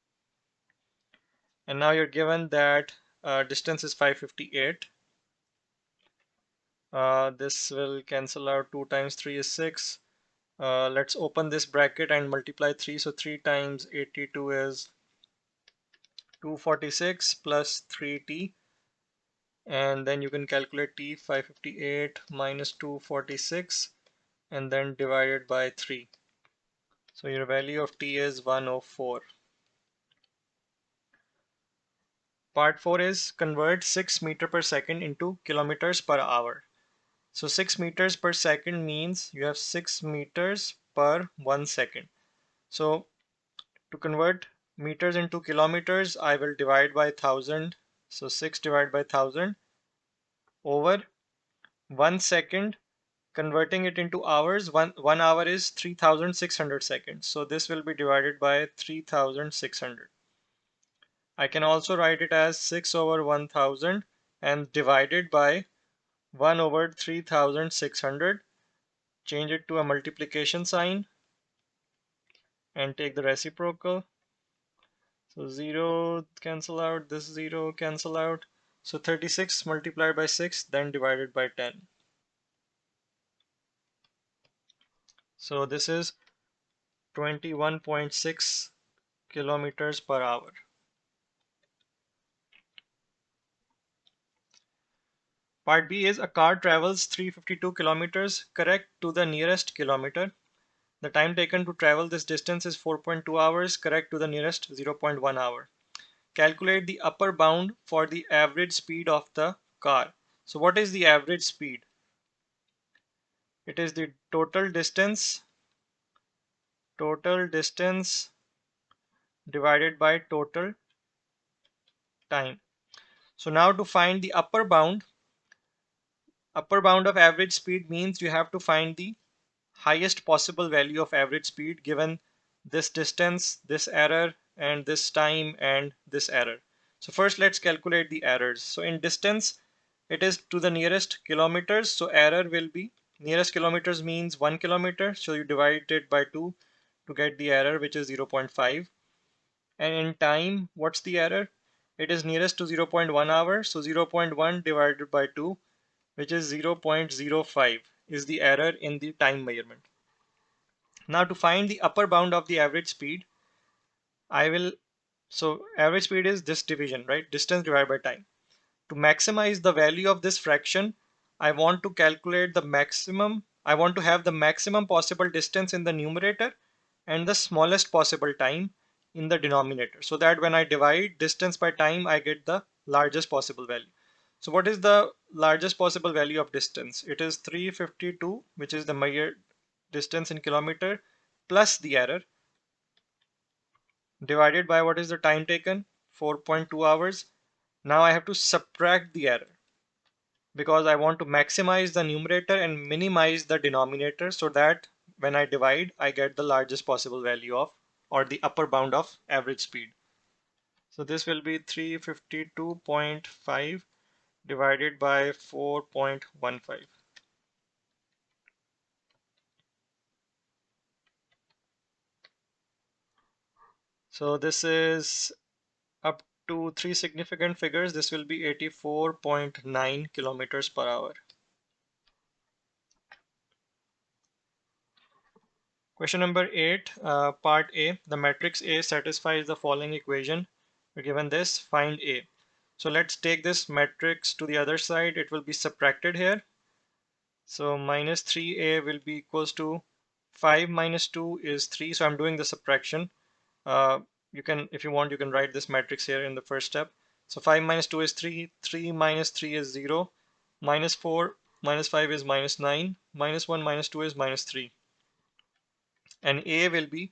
And now you're given that distance is 558. This will cancel out. 2 times 3 is 6. Let's open this bracket and multiply 3. So 3 times 82 is 246 plus 3t. And then you can calculate t. 558 minus 246 and then divided by 3. So your value of t is 104. Part 4 is convert 6 meter per second into kilometers per hour. So 6 meters per second means you have 6 meters per 1 second. So to convert meters into kilometers, I will divide by 1000. So 6 divided by 1000 over 1 second. Converting it into hours, one hour is 3600 seconds. So this will be divided by 3600. I can also write it as 6 over 1000 and divided by 1 over 3600. Change it to a multiplication sign and take the reciprocal. So 0 cancel out, this 0 cancel out. So 36 multiplied by 6, then divided by 10. So this is 21.6 kilometers per hour. Part B is a car travels 352 kilometers correct to the nearest kilometer. The time taken to travel this distance is 4.2 hours correct to the nearest 0.1 hour. Calculate the upper bound for the average speed of the car. So what is the average speed? It is the total distance divided by total time. So now to find the upper bound of average speed means you have to find the highest possible value of average speed given this distance, this error, and this time and this error. So first let's calculate the errors. So in distance, it is to the nearest kilometers. So error will be nearest kilometers means 1 kilometer. So you divide it by 2 to get the error, which is 0.5. And in time, what's the error? It is nearest to 0.1 hour. So 0.1 divided by 2, which is 0.05 is the error in the time measurement. Now to find the upper bound of the average speed, so average speed is this division, right? Distance divided by time. To maximize the value of this fraction, I want to calculate the maximum, I want to have the maximum possible distance in the numerator and the smallest possible time in the denominator, so that when I divide distance by time, I get the largest possible value. So what is the largest possible value of distance? It is 352, which is the measured distance in kilometer, plus the error, divided by what is the time taken, 4.2 hours. Now I have to subtract the error. because I want to maximize the numerator and minimize the denominator so that when I divide, I get the largest possible value of, or the upper bound of average speed. So this will be 352.5 divided by 4.15. So this is up to three significant figures. This will be 84.9 kilometers per hour. Question number 8, part A. The matrix A satisfies the following equation. We're given this, find A. So let's take this matrix to the other side. It will be subtracted here. So minus 3A will be equals to 5 minus 2 is 3. So I'm doing the subtraction. You can, if you want, you can write this matrix here in the first step. So 5 minus 2 is 3. 3 minus 3 is 0. Minus 4 minus 5 is minus 9. Minus 1 minus 2 is minus 3. And A will be,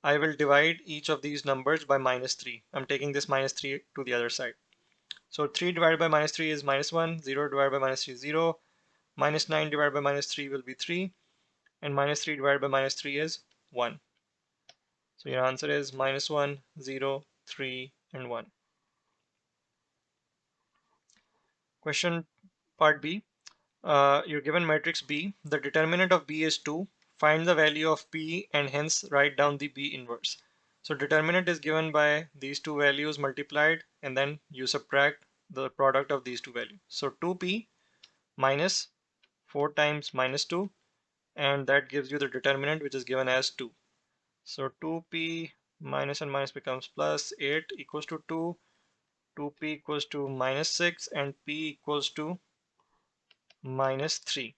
I will divide each of these numbers by minus 3. I'm taking this minus 3 to the other side. So 3 divided by minus 3 is minus 1. 0 divided by minus 3 is 0. Minus 9 divided by minus 3 will be 3. And minus 3 divided by minus 3 is 1. So your answer is minus 1, 0, 3, and 1. Question part B. You're given matrix B. The determinant of B is 2. Find the value of P and hence write down the B inverse. So determinant is given by these two values multiplied, and then you subtract the product of these two values. So 2P minus 4 times minus 2, and that gives you the determinant, which is given as 2. So 2P minus and minus becomes plus 8 equals to 2. 2P equals to minus 6 and P equals to minus 3.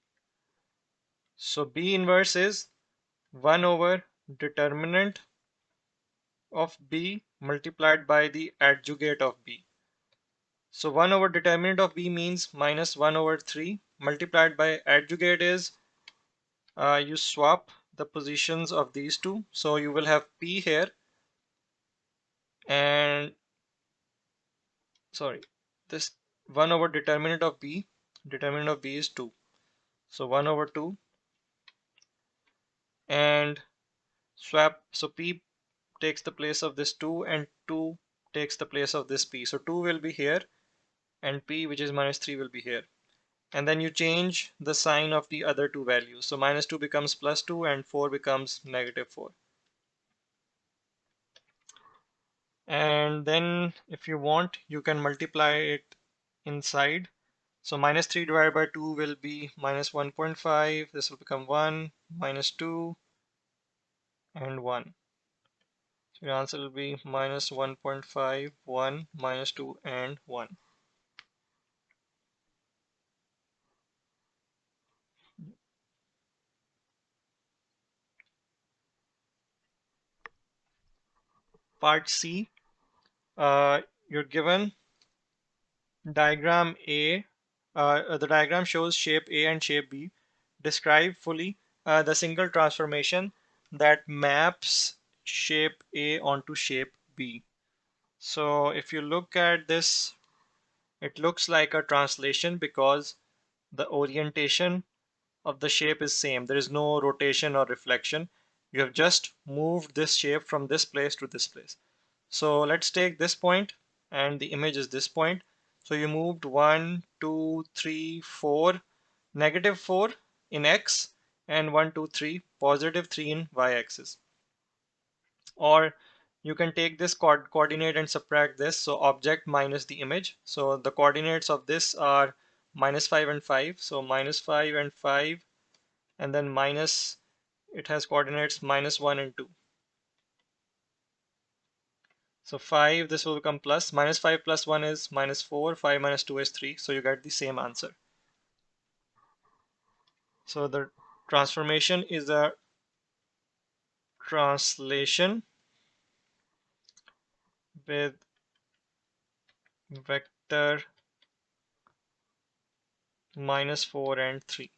So B inverse is 1 over determinant of B multiplied by the adjugate of B. So 1 over determinant of B means minus 1 over 3 multiplied by adjugate is you swap the positions of these two. So you will have P here, and sorry, this 1 over determinant of B is 2. So 1 over 2 and swap. So P takes the place of this 2 and 2 takes the place of this P. So 2 will be here and P, which is minus 3, will be here. And then you change the sign of the other two values. So minus 2 becomes plus 2 and 4 becomes negative 4. And then if you want, you can multiply it inside. So minus 3 divided by 2 will be minus 1.5. This will become 1, minus 2, and 1. So your answer will be minus 1.5, 1, minus 2, and 1. Part C, you're given diagram A. The diagram shows shape A and shape B. Describe fully the single transformation that maps shape A onto shape B. So if you look at this, it looks like a translation because the orientation of the shape is same. There is no rotation or reflection. You have just moved this shape from this place to this place. So let's take this point and the image is this point. So you moved 1, 2, 3, 4, negative 4 in X and 1, 2, 3, positive 3 in Y axis. Or you can take this coordinate and subtract this. So object minus the image. So the coordinates of this are minus 5 and 5. So minus 5 and 5, and then minus, it has coordinates minus 1 and 2. So 5, this will become plus. Minus 5 plus 1 is minus 4. 5 minus 2 is 3. So you get the same answer. So the transformation is a translation with vector minus 4 and 3.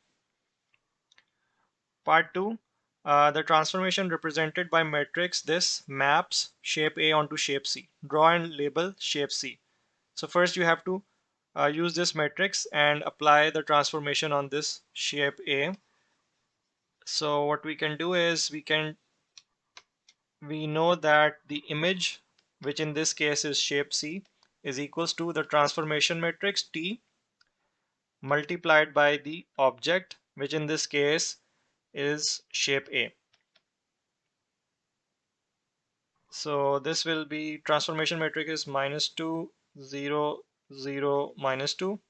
Part 2, the transformation represented by matrix this maps shape A onto shape C. Draw and label shape C. So first you have to use this matrix and apply the transformation on this shape A. So what we can do is we know that the image, which in this case is shape C, is equals to the transformation matrix T multiplied by the object, which in this case is shape A. So this will be transformation matrix is -2, 0, 0, -2,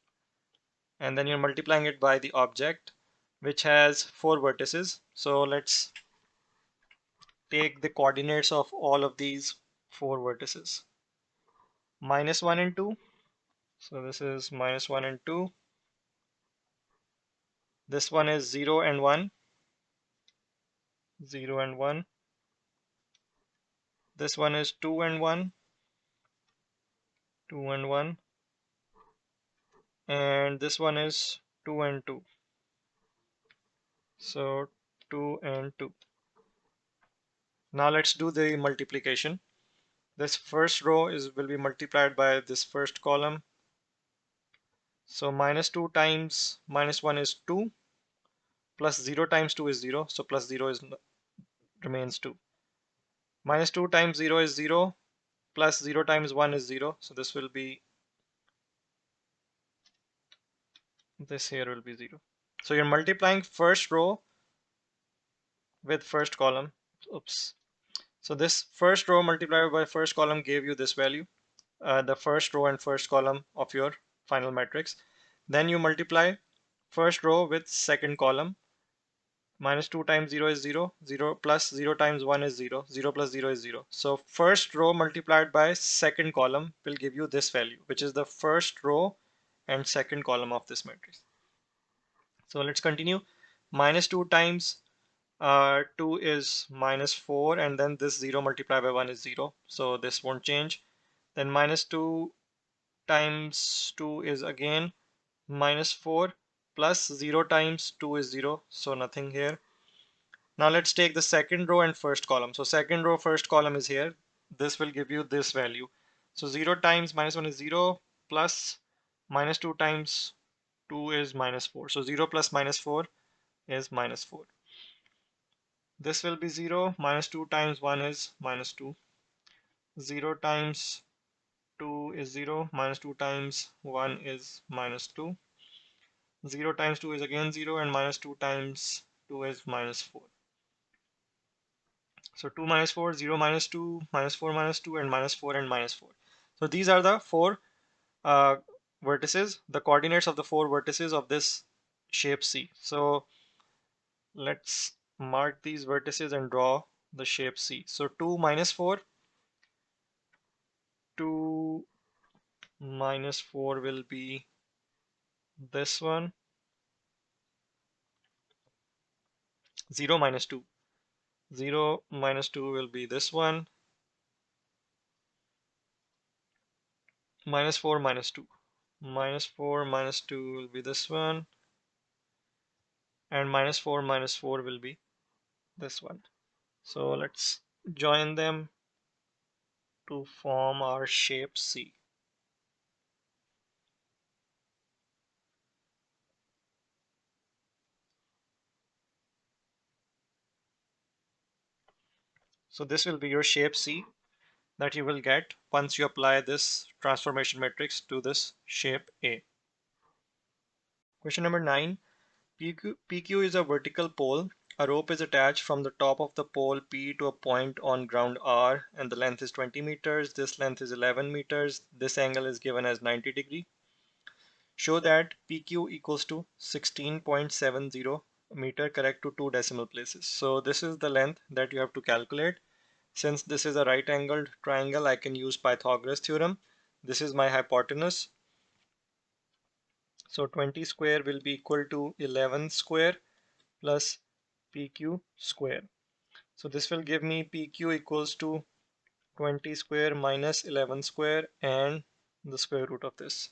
and then you're multiplying it by the object, which has 4 vertices. So let's take the coordinates of all of these 4 vertices. -1 and 2. So this is -1 and 2. This one is 0 and 1. 0 and 1. This one is 2 and 1. 2 and 1. And this one is 2 and 2. So 2 and 2. Now let's do the multiplication. This first row will be multiplied by this first column. So -2 times -1 is 2, plus 0 times 2 is 0, so plus 0 remains 2. -2 times 0 is 0, plus 0 times 1 is 0, so this will be, this here will be 0. So you're multiplying first row with first column. Oops. So this first row multiplied by first column gave you this value, the first row and first column of your final matrix. Then you multiply first row with second column. -2 times 0 is 0, 0 plus 0 times 1 is 0, 0 plus 0 is 0. So first row multiplied by second column will give you this value, which is the first row and second column of this matrix. So let's continue. -2 times 2 is -4, and then this 0 multiplied by 1 is 0, so this won't change. Then -2 times 2 is again -4, plus 0 times 2 is 0, so nothing here. Now let's take the second row and first column. So second row, first column is here. This will give you this value. So 0 times -1 is 0, plus -2 times 2 is -4. So 0 plus -4 is -4. This will be 0, -2 times 1 is -2. 0 times 2 is 0, -2 times 1 is -2. 0 times 2 is again 0, and -2 times 2 is -4. So 2 minus 4, 0 minus 2, -4 minus 2, and -4 and -4. So these are the 4 uh, vertices, the coordinates of the 4 vertices of this shape C. So let's mark these vertices and draw the shape C. So 2 minus 4, 2 minus 4 will be this one. 0 minus 2. 0 minus 2 will be this one. -4 minus 2. -4 minus 2 will be this one. And -4 minus 4 will be this one. So let's join them to form our shape C. So this will be your shape C that you will get once you apply this transformation matrix to this shape A. Question number 9. PQ is a vertical pole. A rope is attached from the top of the pole P to a point on ground R, and the length is 20 meters. This length is 11 meters. This angle is given as 90 degree. Show that PQ equals to 16.70 meter, correct to 2 decimal places. So this is the length that you have to calculate. Since this is a right angled triangle, I can use Pythagoras theorem. This is my hypotenuse. So 20 square will be equal to 11 square plus PQ square. So this will give me PQ equals to 20 square minus 11 square and the square root of this.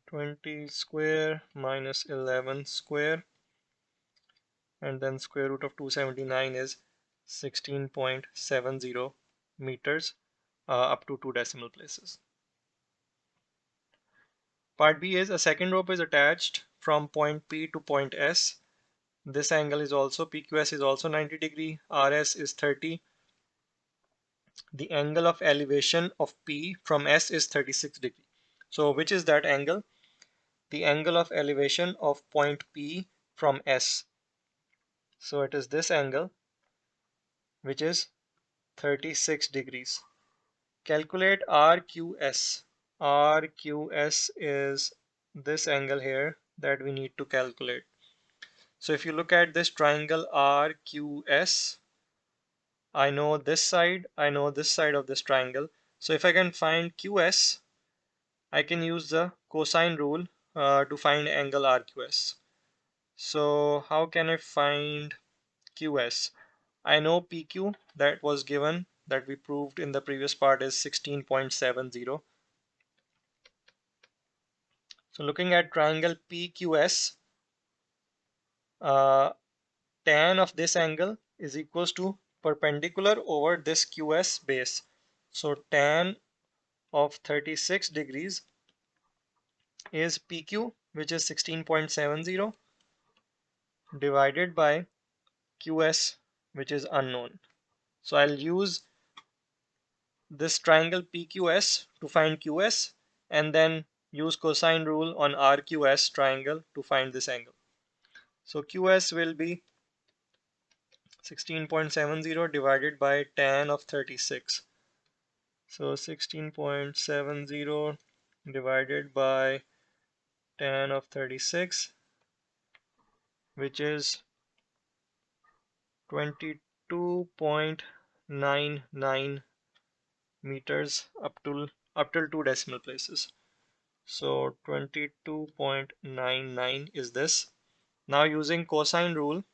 20 square minus 11 square, and then square root of 279 is 16.70 meters up to 2 decimal places. Part B is a second rope is attached from point P to point S. This angle is also PQS is also 90 degree, RS is 30. The angle of elevation of P from S is 36 degree. So which is that angle? The angle of elevation of point P from S. So it is this angle, which is 36 degrees. Calculate RQS. RQS is this angle here that we need to calculate. So if you look at this triangle RQS, I know this side, I know this side of this triangle. So if I can find QS, I can use the cosine rule to find angle RQS. So how can I find QS? I know PQ that was given that we proved in the previous part is 16.70. So looking at triangle PQS, uh, tan of this angle is equals to perpendicular over this QS base. So tan of 36 degrees is PQ, which is 16.70, divided by QS, which is unknown. So I'll use this triangle PQS to find QS and then use cosine rule on RQS triangle to find this angle. So QS will be 16.70 divided by tan of 36. So 16.70 divided by tan of 36, which is 22.99 meters up till two decimal places. So 22.99 is this. Now using cosine rule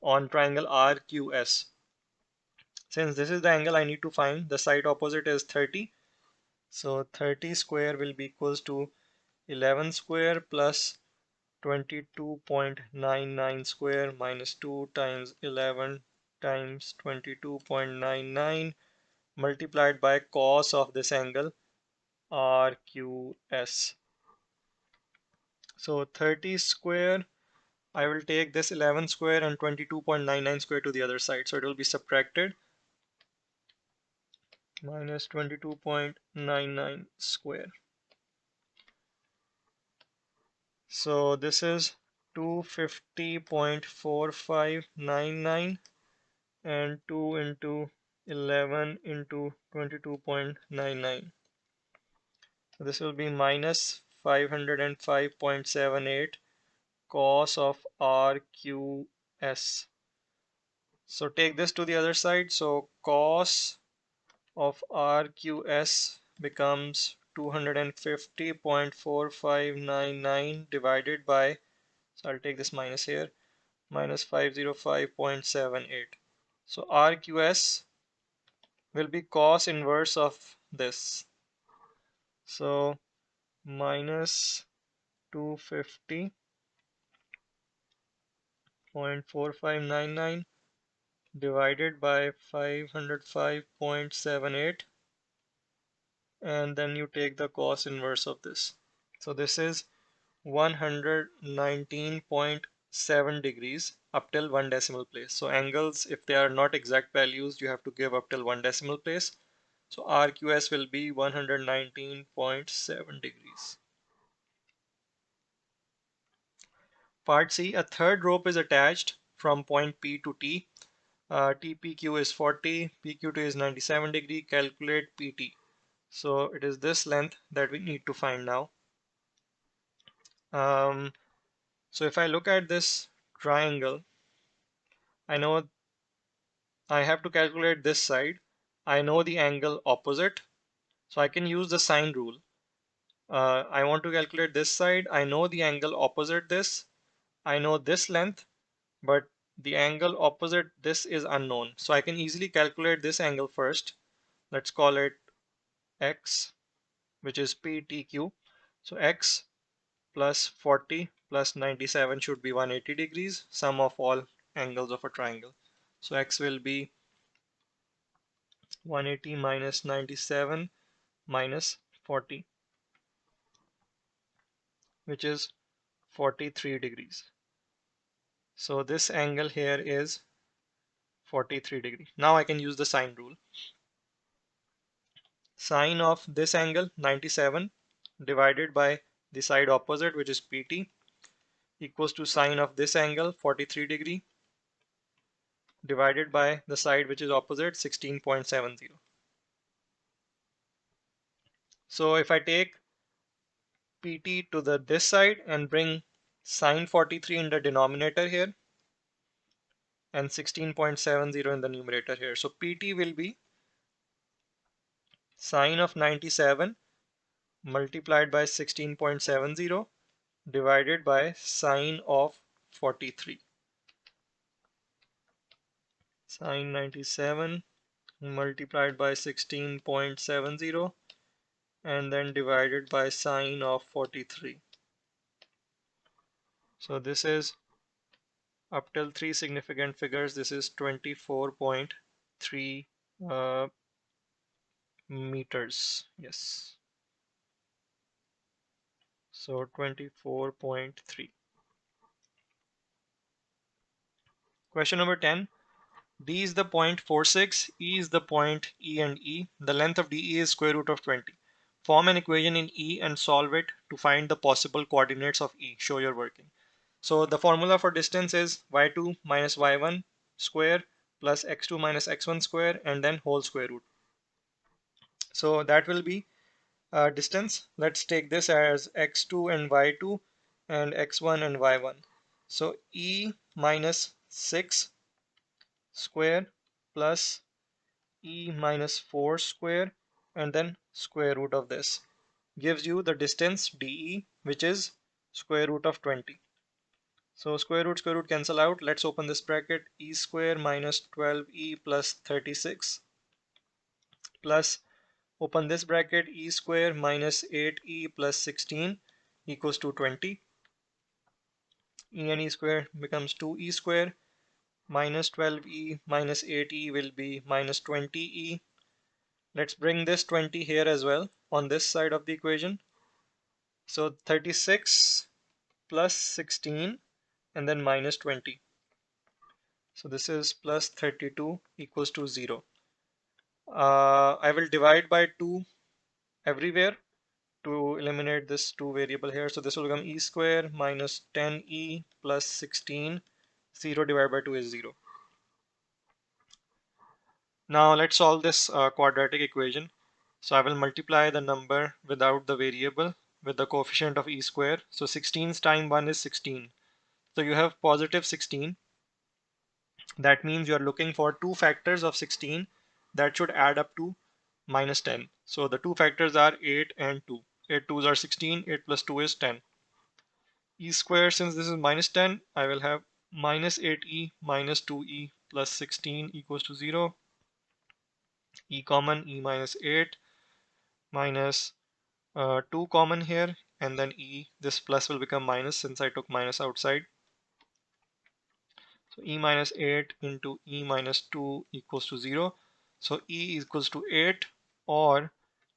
on triangle RQS. Since this is the angle I need to find, the side opposite is 30. So 30 square will be equals to 11 square plus 22.99 square minus 2 times 11 times 22.99 multiplied by cos of this angle RQS. So 30 square, I will take this 11 square and 22.99 square to the other side. So it will be subtracted minus 22.99 square. So this is 250.4599 and 2 into 11 into 22.99. So this will be minus 505.78 cos of RQS. So take this to the other side. So cos of RQS becomes 250.4599 divided by, so I'll take this minus here, minus 505.78. So RQS will be cos inverse of this. So minus 250.4599 divided by 505.78, and then you take the cos inverse of this. So this is 119.7 degrees up till one decimal place. So angles, if they are not exact values, you have to give up till one decimal place. So RQS will be 119.7 degrees. Part C, a third rope is attached from point P to T. TPQ is 40, PQ2 is 97 degree. Calculate PT. So it is this length that we need to find now. So if I look at this triangle, I know I have to calculate this side. I know the angle opposite, so I can use the sine rule. I want to calculate this side. I know the angle opposite this. I know this length, but the angle opposite this is unknown. So I can easily calculate this angle first. Let's call it X, which is PTQ. So X plus 40 plus 97 should be 180 degrees, sum of all angles of a triangle. So X will be 180 minus 97 minus 40. which is 43 degrees. So this angle here is 43 degree. Now I can use the sine rule. Sine of this angle 97 divided by the side opposite, which is PT, equals to sine of this angle 43 degree divided by the side which is opposite 16.70. So if I take PT to this side and bring sine 43 in the denominator here and 16.70 in the numerator here. So PT will be sine of 97 multiplied by 16.70 divided by sine of 43. Sine 97 multiplied by 16.70 and then divided by sine of 43. So this is up till three significant figures. This is 24.3 meters. Yes. So 24.3. Question number 10. D is the point 46, E is the point E and E. The length of DE is square root of 20. Form an equation in E and solve it to find the possible coordinates of E. Show your working. So the formula for distance is y2 minus y1 square plus x2 minus x1 square and then whole square root. So that will be distance. Let's take this as x2 and y2 and x1 and y1. So E minus 6 square plus E minus 4 square and then square root of this gives you the distance DE, which is square root of 20. So square root cancel out. Let's open this bracket. E square minus 12E plus 36 plus open this bracket. E square minus 8E plus 16 equals to 20. E and E square becomes 2E square minus 12E minus 8E will be minus 20E. Let's bring this 20 here as well on this side of the equation. So 36 plus 16 and then minus 20. So this is plus 32 equals to 0. I will divide by 2 everywhere to eliminate this 2 variable here. So this will become E square minus 10E plus 16. 0 divided by 2 is 0. Now let's solve this quadratic equation. So I will multiply the number without the variable with the coefficient of E square. So 16 times 1 is 16. So you have positive 16. That means you are looking for two factors of 16 that should add up to minus 10. So the two factors are 8 and 2. 8 2s are 16, 8 plus 2 is 10. E square, since this is minus 10, I will have minus 8e minus 2e plus 16 equals to 0. E common, e minus 8 minus 2 common here, and then e, this plus will become minus since I took minus outside. So e minus 8 into e minus 2 equals to 0. So e equals to 8 or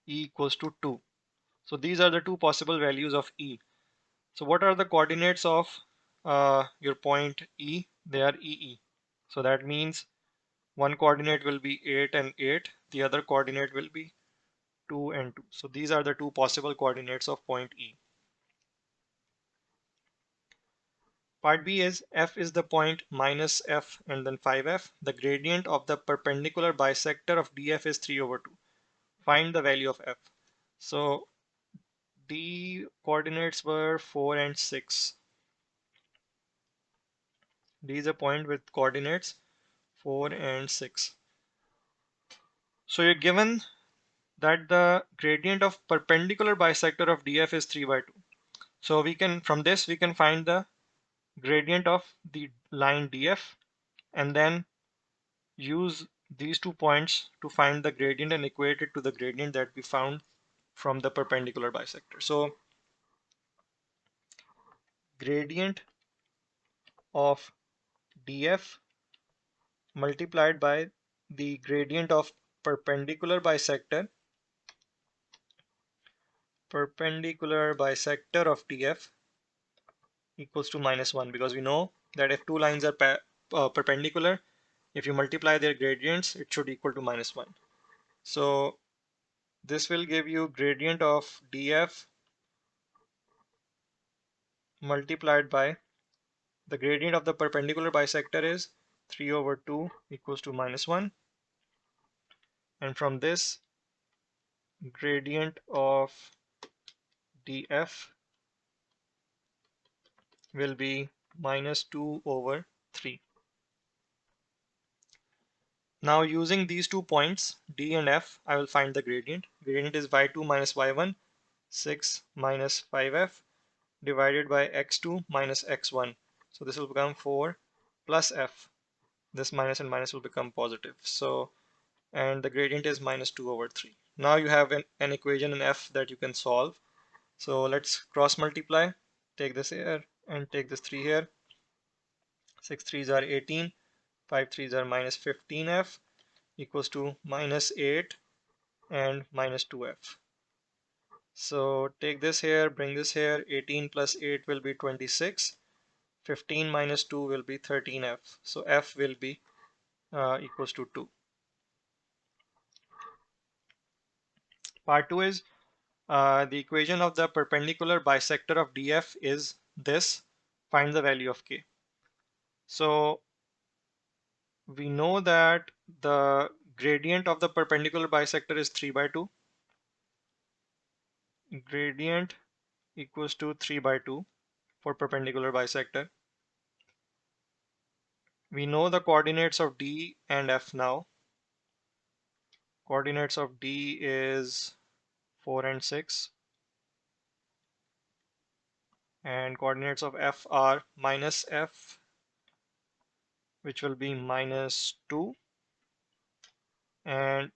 e equals to 2. So these are the two possible values of e. So what are the coordinates of your point E? They are EE. So that means one coordinate will be 8 and 8. The other coordinate will be 2 and 2. So these are the two possible coordinates of point E. Part B is F is the point minus F and then 5F. The gradient of the perpendicular bisector of DF is 3 over 2. Find the value of F. So D coordinates were 4 and 6. D is a point with coordinates 4 and 6. So you're given that the gradient of perpendicular bisector of DF is 3 by 2. So we can, from this we can find the gradient of the line DF and then use these 2 points to find the gradient and equate it to the gradient that we found from the perpendicular bisector. So gradient of DF multiplied by the gradient of perpendicular bisector of DF equals to -1, because we know that if two lines are perpendicular, if you multiply their gradients, it should equal to -1. So this will give you gradient of df multiplied by the gradient of the perpendicular bisector is 3 over 2 equals to -1. And from this, gradient of df will be -2 over 3. Now using these 2 points, D and F, I will find the gradient. Gradient is y2 minus y1, 6 minus 5f divided by x2 minus x1. So this will become 4 plus f. This minus and minus will become positive. So, and the gradient is -2 over 3. Now you have an equation in f that you can solve. So let's cross multiply. Take this here and take this 3 here. 6 3s are 18, 5 3s are -15f equals to -8 and -2f. So take this here, bring this here, 18 plus 8 will be 26, 15 minus 2 will be 13f. So f will be equals to 2. Part 2 is the equation of the perpendicular bisector of df is this. Find the value of k. So we know that the gradient of the perpendicular bisector is 3 by 2. Gradient equals to 3 by 2 for perpendicular bisector. We know the coordinates of D and F now. Coordinates of D is 4 and 6. And coordinates of F are minus F, which will be -2, and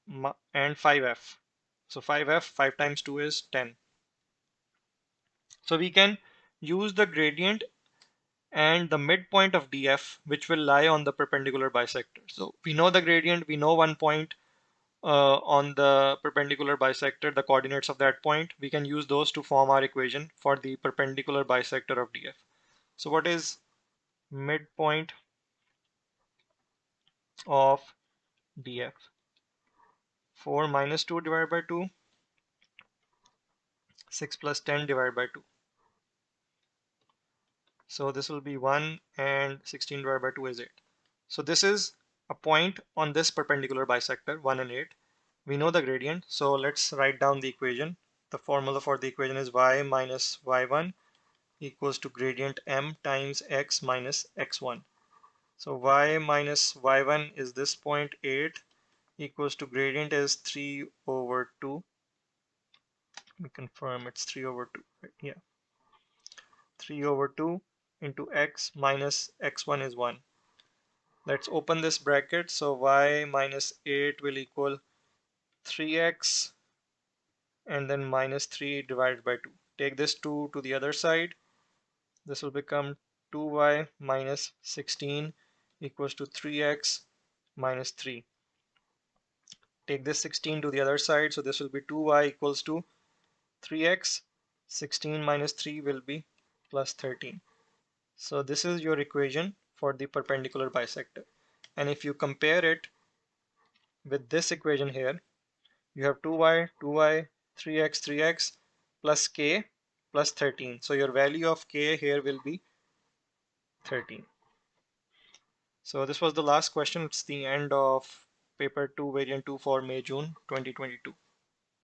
5F. So 5F, 5 times 2 is 10. So we can use the gradient and the midpoint of DF, which will lie on the perpendicular bisector. So we know the gradient, we know one point on the perpendicular bisector, the coordinates of that point. We can use those to form our equation for the perpendicular bisector of DF. So what is midpoint of DF? 4 minus 2 divided by 2, 6 plus 10 divided by 2. So this will be 1, and 16 divided by 2 is 8. So this is a point on this perpendicular bisector, 1 and 8. We know the gradient, so let's write down the equation. The formula for the equation is y minus y1 equals to gradient m times x minus x1. So y minus y1 is this point 8 equals to gradient is 3 over 2. Let me confirm it's 3 over 2. Right? Yeah. 3 over 2 into x minus x1 is 1. Let's open this bracket. So y minus 8 will equal 3x and then -3 divided by 2. Take this 2 to the other side. This will become 2y minus 16 equals to 3x minus 3. Take this 16 to the other side. So this will be 2y equals to 3x. 16 minus 3 will be plus 13. So this is your equation for the perpendicular bisector. And if you compare it with this equation here, you have 2y, 2y, 3x, 3x plus k plus 13. So your value of k here will be 13. So this was the last question. It's the end of paper 2 variant 2 for May June 2022.